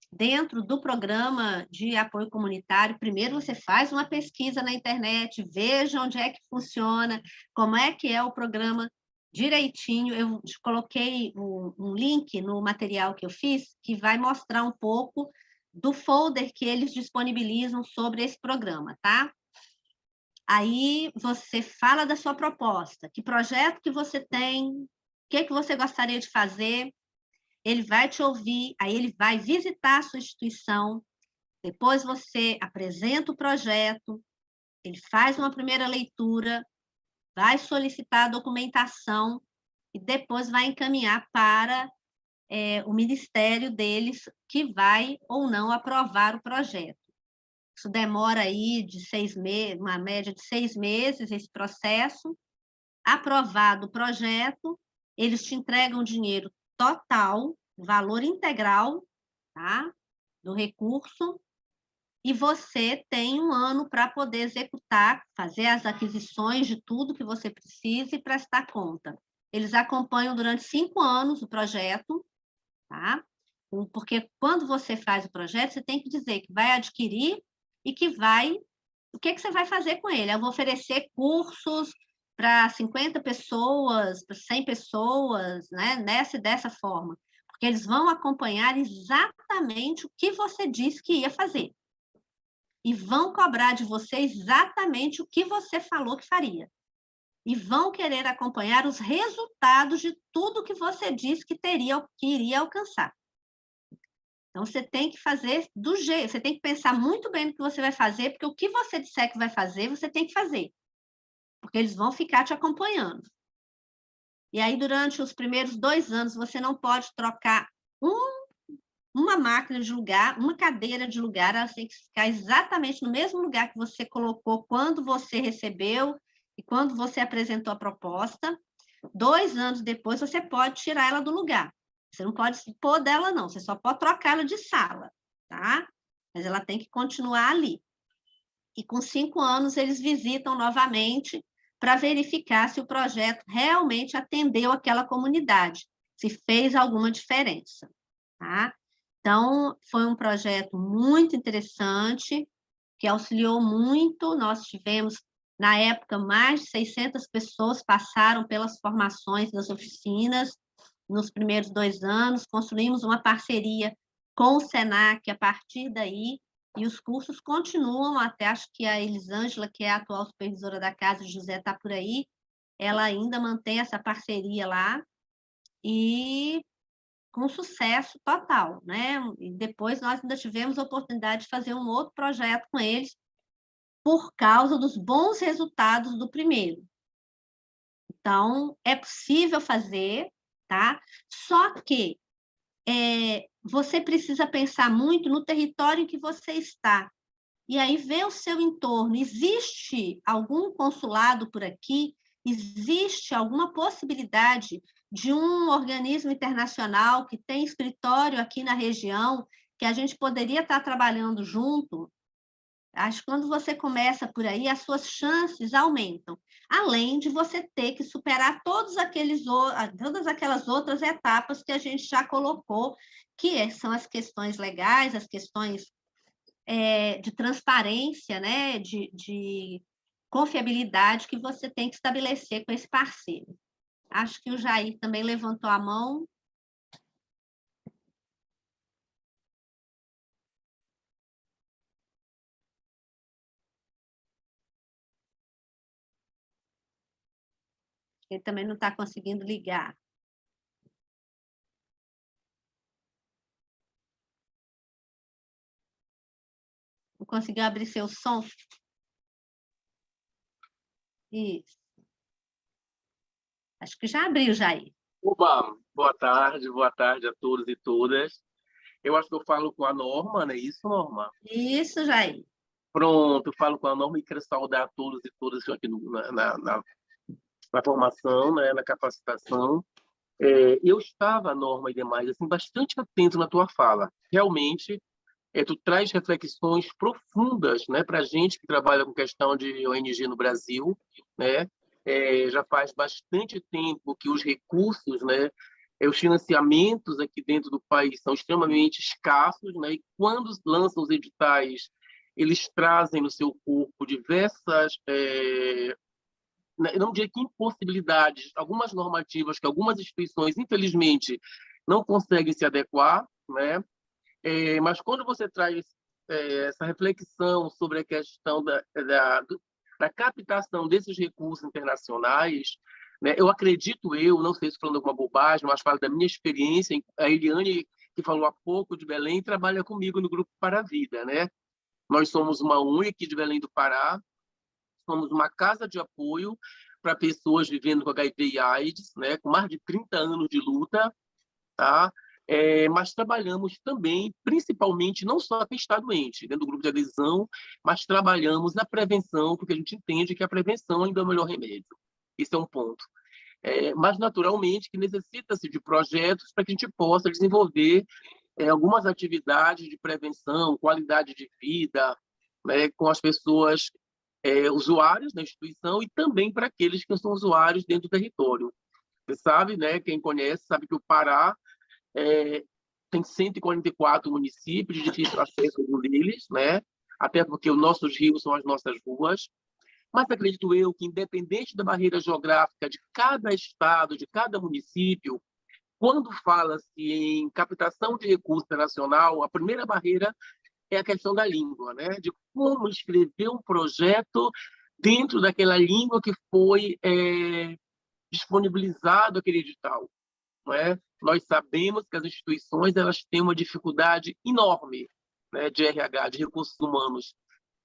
dentro do programa de apoio comunitário. Primeiro você faz uma pesquisa na internet, veja onde é que funciona, como é que é o programa direitinho. Eu coloquei um link no material que eu fiz, que vai mostrar um pouco do folder que eles disponibilizam sobre esse programa, tá? Aí você fala da sua proposta, que projeto que você tem, o que você gostaria de fazer. Ele vai te ouvir, aí ele vai visitar a sua instituição, depois você apresenta o projeto, ele faz uma primeira leitura, vai solicitar a documentação e depois vai encaminhar para o ministério deles, que vai ou não aprovar o projeto. Isso demora aí de 6 meses, uma média de 6 meses, esse processo. Aprovado o projeto, eles te entregam dinheiro total, valor integral, tá? Do recurso, e você tem 1 ano para poder executar, fazer as aquisições de tudo que você precisa e prestar conta. Eles acompanham durante 5 anos o projeto, tá? Porque quando você faz o projeto, você tem que dizer que vai adquirir e que vai... O que você vai fazer com ele? Eu vou oferecer cursos para 50 pessoas, para 100 pessoas, né? Nessa e dessa forma. Porque eles vão acompanhar exatamente o que você disse que ia fazer. E vão cobrar de você exatamente o que você falou que faria. E vão querer acompanhar os resultados de tudo que você disse que iria alcançar. Então, você tem que fazer do jeito, você tem que pensar muito bem no que você vai fazer, porque o que você disser que vai fazer, você tem que fazer. Porque eles vão ficar te acompanhando. E aí, durante os primeiros 2 anos, você não pode trocar uma máquina de lugar, uma cadeira de lugar, ela tem que ficar exatamente no mesmo lugar que você colocou quando você recebeu e quando você apresentou a proposta. 2 anos depois, você pode tirar ela do lugar. Você não pode se pôr dela, não. Você só pode trocá-la de sala, tá? Mas ela tem que continuar ali. E com 5 anos, eles visitam novamente para verificar se o projeto realmente atendeu aquela comunidade, se fez alguma diferença, tá? Então, foi um projeto muito interessante, que auxiliou muito. Nós tivemos, na época, mais de 600 pessoas passaram pelas formações das oficinas nos primeiros 2 anos. Construímos uma parceria com o Senac a partir daí, e os cursos continuam até, acho que a Elisângela, que é a atual supervisora da casa, o José está por aí, ela ainda mantém essa parceria lá, e com sucesso total, né? E depois nós ainda tivemos a oportunidade de fazer um outro projeto com eles, por causa dos bons resultados do primeiro. Então, é possível fazer, tá? Só que você precisa pensar muito no território em que você está. E aí ver o seu entorno. Existe algum consulado por aqui? Existe alguma possibilidade de um organismo internacional que tem escritório aqui na região, que a gente poderia estar trabalhando junto? Acho que quando você começa por aí, as suas chances aumentam. Além de você ter que superar todas aquelas outras etapas que a gente já colocou, que são as questões legais, as questões de transparência, né? de confiabilidade que você tem que estabelecer com esse parceiro. Acho que o Jair também levantou a mão. Ele também não está conseguindo ligar. Não conseguiu abrir seu som? Isso. Acho que já abriu, Jair. Oba, boa tarde a todos e todas. Eu acho que eu falo com a Norma, não é isso, Norma? Isso, Jair. Pronto, eu falo com a Norma e quero saudar a todos e todas que estão aqui na formação, né, na capacitação. Eu estava, Norma e demais, assim, bastante atento na tua fala. Realmente, tu traz reflexões profundas, né, para a gente que trabalha com questão de ONG no Brasil, né? Já faz bastante tempo que os recursos, né, os financiamentos aqui dentro do país são extremamente escassos, né? E quando lançam os editais, eles trazem no seu corpo diversas, não diria que impossibilidades, algumas normativas que algumas instituições, infelizmente, não conseguem se adequar, né? Mas quando você traz essa reflexão sobre a questão da captação desses recursos internacionais, né, eu não sei se falando alguma bobagem, mas falo da minha experiência. A Eliane, que falou há pouco de Belém, trabalha comigo no Grupo Para a Vida, né? Nós somos uma ONG aqui de Belém do Pará, somos uma casa de apoio para pessoas vivendo com HIV e AIDS, né, com mais de 30 anos de luta, tá? Mas trabalhamos também, principalmente, não só quem está doente, dentro do grupo de adesão, mas trabalhamos na prevenção, porque a gente entende que a prevenção ainda é o melhor remédio. Esse é um ponto. Mas, naturalmente, que necessita-se de projetos para que a gente possa desenvolver algumas atividades de prevenção, qualidade de vida, né, com as pessoas usuários da instituição e também para aqueles que são usuários dentro do território. Você sabe, né, quem conhece, sabe que o Pará tem 144 municípios de difícil acesso deles, né? Até porque os nossos rios são as nossas ruas. Mas acredito eu que, independente da barreira geográfica de cada estado, de cada município, quando fala-se em captação de recurso internacional, a primeira barreira é a questão da língua, né? De como escrever um projeto dentro daquela língua que foi disponibilizado aquele edital. Não é? Nós sabemos que as instituições elas têm uma dificuldade enorme, né, de RH, de recursos humanos.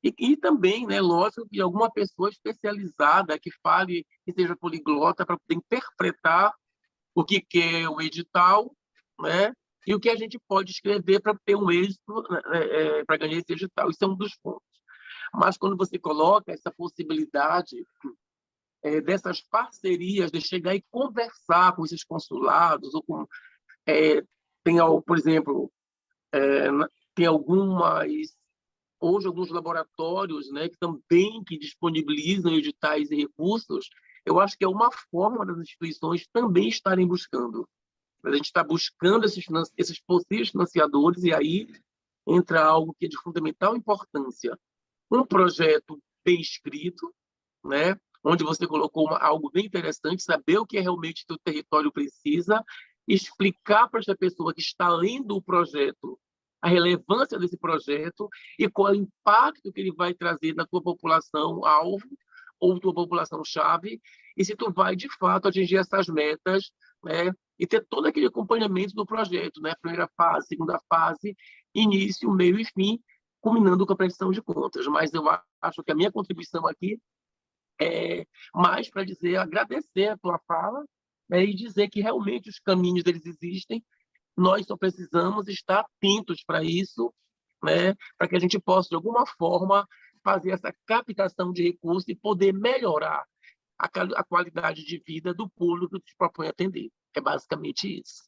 E também, né, lógico, que alguma pessoa especializada que fale, que seja poliglota, para poder interpretar o que é o edital, né, e o que a gente pode escrever para ter um êxito, para ganhar esse edital. Isso é um dos pontos. Mas quando você coloca essa possibilidade dessas parcerias, de chegar e conversar com esses consulados, ou com, por exemplo, tem hoje alguns laboratórios, né, que também que disponibilizam editais e recursos. Eu acho que é uma forma das instituições também estarem buscando. A gente está buscando esses possíveis financiadores, e aí entra algo que é de fundamental importância. Um projeto bem escrito, né, onde você colocou algo bem interessante, saber o que realmente o território precisa, explicar para essa pessoa que está lendo o projeto a relevância desse projeto e qual é o impacto que ele vai trazer na tua população-alvo ou tua população-chave, e se tu vai, de fato, atingir essas metas, né, e ter todo aquele acompanhamento do projeto, né, primeira fase, segunda fase, início, meio e fim, culminando com a prestação de contas. Mas eu acho que a minha contribuição aqui mais para agradecer a tua fala, né, e dizer que realmente os caminhos deles existem, nós só precisamos estar atentos para isso, né, para que a gente possa, de alguma forma, fazer essa captação de recursos e poder melhorar a qualidade de vida do público que se propõe atender. É basicamente isso.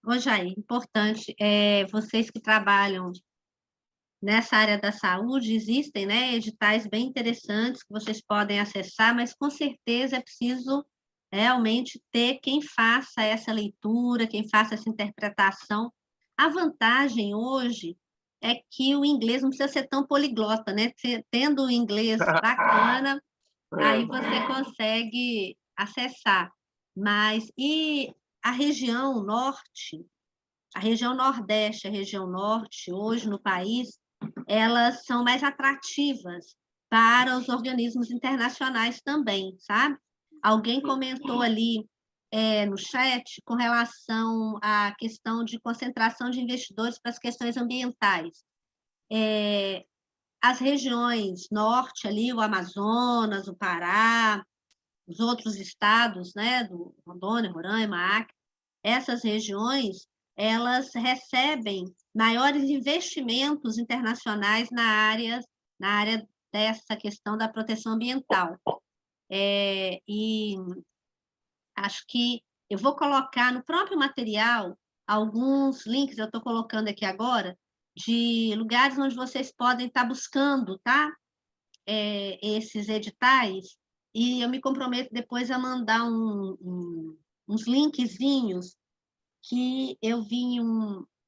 Ô, Jair, importante, vocês que trabalham nessa área da saúde, existem, né, editais bem interessantes que vocês podem acessar, mas com certeza é preciso realmente ter quem faça essa leitura, quem faça essa interpretação. A vantagem hoje é que o inglês não precisa ser tão poliglota, né? Tendo o inglês bacana, aí você consegue acessar. Mas, e a região norte, a região nordeste, a região norte, hoje no país, elas são mais atrativas para os organismos internacionais também, sabe? Alguém comentou ali no chat com relação à questão de concentração de investidores para as questões ambientais. As regiões norte, ali, o Amazonas, o Pará, os outros estados, né, do Rondônia, Roraima, Acre, essas regiões, elas recebem maiores investimentos internacionais na área dessa questão da proteção ambiental. E acho que eu vou colocar no próprio material alguns links, eu estou colocando aqui agora, de lugares onde vocês podem estar buscando, tá? Esses editais, e eu me comprometo depois a mandar uns linkzinhos que eu vi em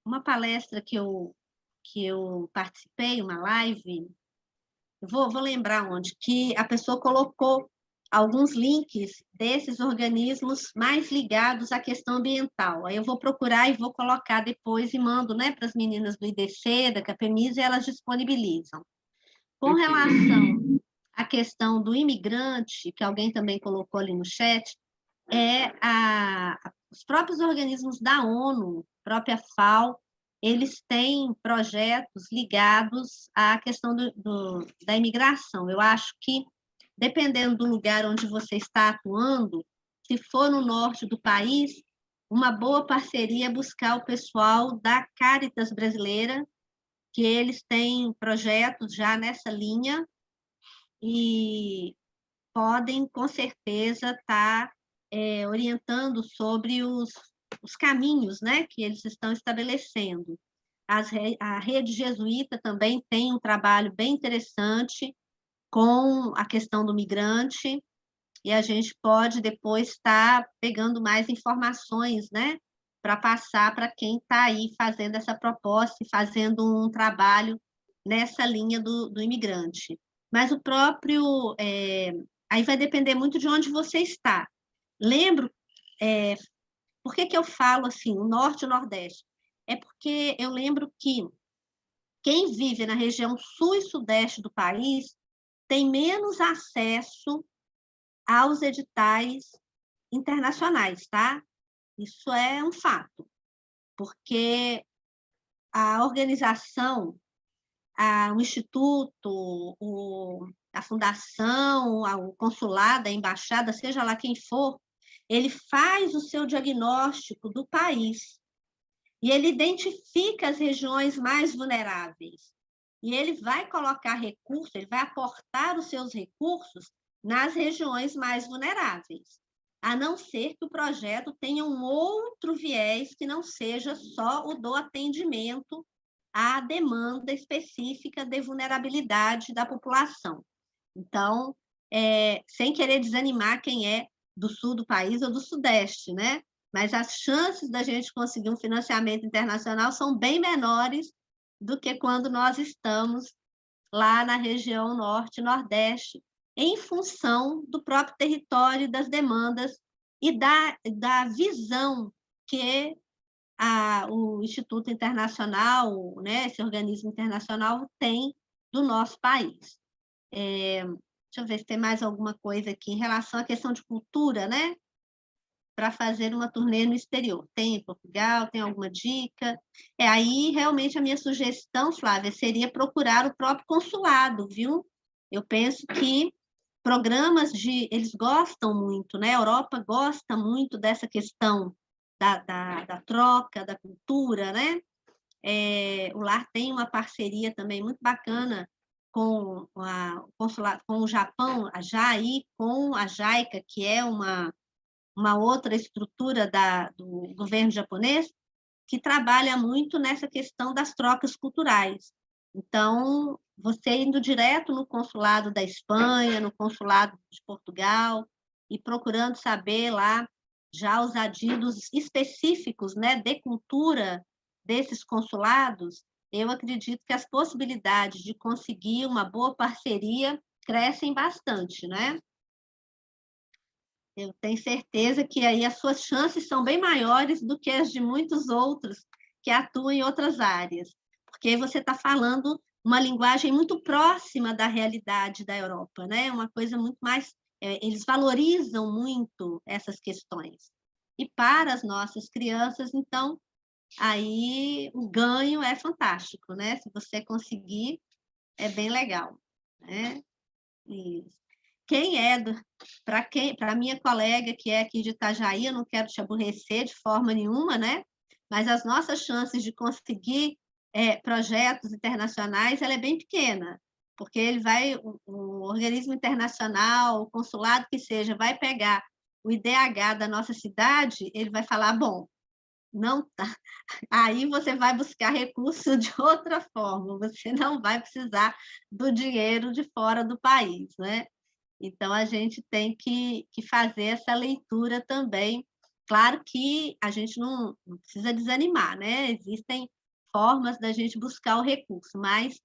uma palestra que eu participei, uma live, vou lembrar onde, que a pessoa colocou alguns links desses organismos mais ligados à questão ambiental. Aí eu vou procurar e vou colocar depois e mando, né, para as meninas do IDC, da CAPEMIS, e elas disponibilizam. Com relação à questão do imigrante, que alguém também colocou ali no chat, os próprios organismos da ONU, própria FAO, eles têm projetos ligados à questão da imigração. Eu acho que, dependendo do lugar onde você está atuando, se for no norte do país, uma boa parceria é buscar o pessoal da Caritas brasileira, que eles têm projetos já nessa linha e podem, com certeza, estar orientando sobre os caminhos, né, que eles estão estabelecendo. A rede jesuíta também tem um trabalho bem interessante com a questão do migrante, e a gente pode depois estar pegando mais informações, né, para passar para quem está aí fazendo essa proposta e fazendo um trabalho nessa linha do imigrante. Mas o próprio... aí vai depender muito de onde você está. Lembro... por que eu falo assim, o norte e o nordeste? É porque eu lembro que quem vive na região sul e sudeste do país tem menos acesso aos editais internacionais, tá? Isso é um fato, porque a organização, o instituto, a fundação, o consulado, a embaixada, seja lá quem for, ele faz o seu diagnóstico do país e ele identifica as regiões mais vulneráveis. E ele vai colocar recursos, ele vai aportar os seus recursos nas regiões mais vulneráveis, a não ser que o projeto tenha um outro viés que não seja só o do atendimento à demanda específica de vulnerabilidade da população. Então, sem querer desanimar quem é do sul do país ou do sudeste, né? Mas as chances da gente conseguir um financiamento internacional são bem menores do que quando nós estamos lá na região norte e nordeste, em função do próprio território, das demandas e da visão que o Instituto Internacional, né, esse organismo internacional, tem do nosso país. Deixa eu ver se tem mais alguma coisa aqui em relação à questão de cultura, né? Para fazer uma turnê no exterior. Tem em Portugal? Tem alguma dica? Aí, realmente, a minha sugestão, Flávia, seria procurar o próprio consulado, viu? Eu penso que programas eles gostam muito, né? A Europa gosta muito dessa questão da troca, da cultura, né? O LAR tem uma parceria também muito bacana com o Japão, a JAI, com a JICA, que é uma outra estrutura do governo japonês, que trabalha muito nessa questão das trocas culturais. Então, você indo direto no consulado da Espanha, no consulado de Portugal, e procurando saber lá já os adidos específicos, né, de cultura desses consulados, eu acredito que as possibilidades de conseguir uma boa parceria crescem bastante, né? Eu tenho certeza que aí as suas chances são bem maiores do que as de muitos outros que atuam em outras áreas, porque você está falando uma linguagem muito próxima da realidade da Europa, né? Uma coisa muito mais... eles valorizam muito essas questões. e para as nossas crianças. Então, aí o ganho é fantástico, né? Se você conseguir, é bem legal, né? E quem é para a minha colega que é aqui de Itajaí, eu não quero te aborrecer de forma nenhuma, né? Mas as nossas chances de conseguir projetos internacionais, ela é bem pequena, porque ele vai, o organismo internacional, o consulado que seja, vai pegar o IDH da nossa cidade, ele vai falar, bom, não tá. Aí você vai buscar recurso de outra forma, você não vai precisar do dinheiro de fora do país, né? Então, a gente tem que fazer essa leitura também. Claro que a gente não precisa desanimar, né? Existem formas da gente buscar o recurso, mas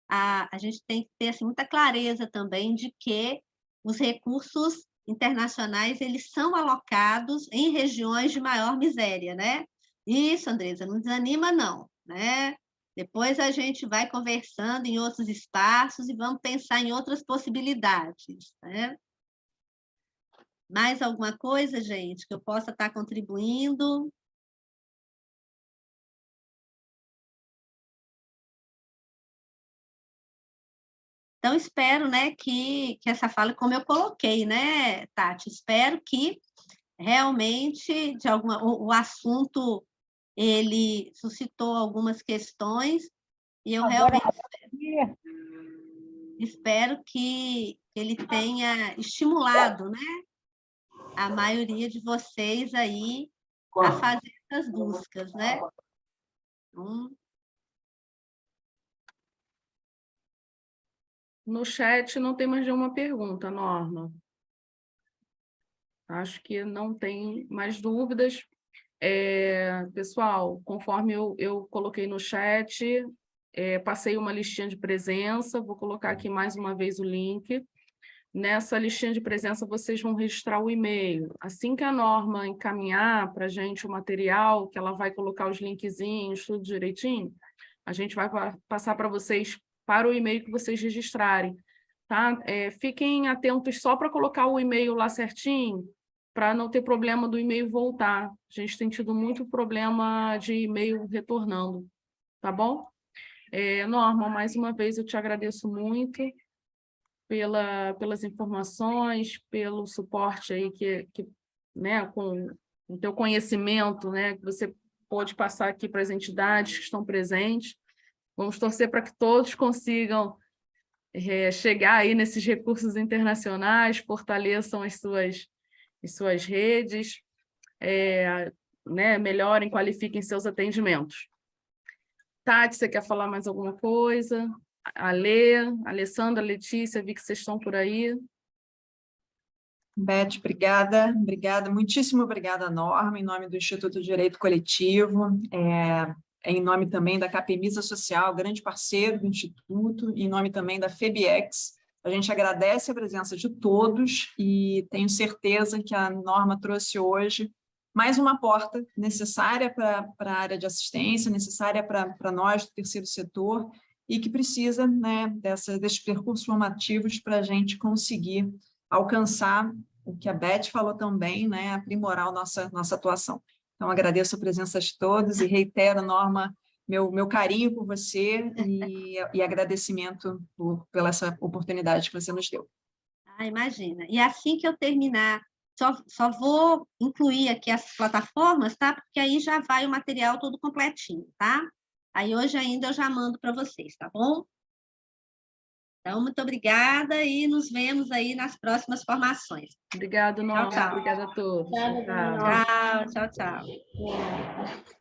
a gente tem que ter assim, muita clareza também de que os recursos internacionais eles são alocados em regiões de maior miséria, né? Isso, Andresa, não desanima não, né? Depois a gente vai conversando em outros espaços e vamos pensar em outras possibilidades, né? Mais alguma coisa, gente, que eu possa estar contribuindo? Então, espero, né, que essa fala, como eu coloquei, né, Tati, espero que realmente o assunto ele suscitou algumas questões e eu realmente espero que ele tenha estimulado, né, a maioria de vocês aí a fazer essas buscas, né? No chat não tem mais nenhuma pergunta, Norma. Acho que não tem mais dúvidas. Pessoal, conforme eu coloquei no chat, passei uma listinha de presença, vou colocar aqui mais uma vez o link. Nessa listinha de presença, vocês vão registrar o e-mail. Assim que a Norma encaminhar para a gente o material, que ela vai colocar os linkzinhos, tudo direitinho, a gente vai passar para vocês para o e-mail que vocês registrarem. Tá? Fiquem atentos só para colocar o e-mail lá certinho, para não ter problema do e-mail voltar. A gente tem tido muito problema de e-mail retornando, tá bom? Norma, mais uma vez eu te agradeço muito pelas informações, pelo suporte aí né, com o teu conhecimento, né, que você pode passar aqui para as entidades que estão presentes. Vamos torcer para que todos consigam chegar aí nesses recursos internacionais, fortaleçam as suas redes, né, melhorem, qualifiquem seus atendimentos. Tati, você quer falar mais alguma coisa? Alessandra, Letícia, vi que vocês estão por aí. Beth, obrigada, muitíssimo obrigada, Norma, em nome do Instituto de Direito Coletivo, em nome também da Capemisa Social, grande parceiro do Instituto, em nome também da FEBEX. A gente agradece a presença de todos e tenho certeza que a Norma trouxe hoje mais uma porta necessária para a área de assistência, necessária para nós do terceiro setor, e que precisa, né, desses percursos formativos para a gente conseguir alcançar o que a Beth falou também, né, aprimorar a nossa atuação. Então, agradeço a presença de todos e reitero, Norma, meu carinho por você e agradecimento pela essa oportunidade que você nos deu. Imagina. E assim que eu terminar, só vou incluir aqui as plataformas, tá? Porque aí já vai o material todo completinho, tá? Aí hoje ainda eu já mando para vocês, tá bom? Então, muito obrigada e nos vemos aí nas próximas formações. Obrigada, Norma. Tchau, tchau. Obrigada a todos. Tchau, tchau, tchau.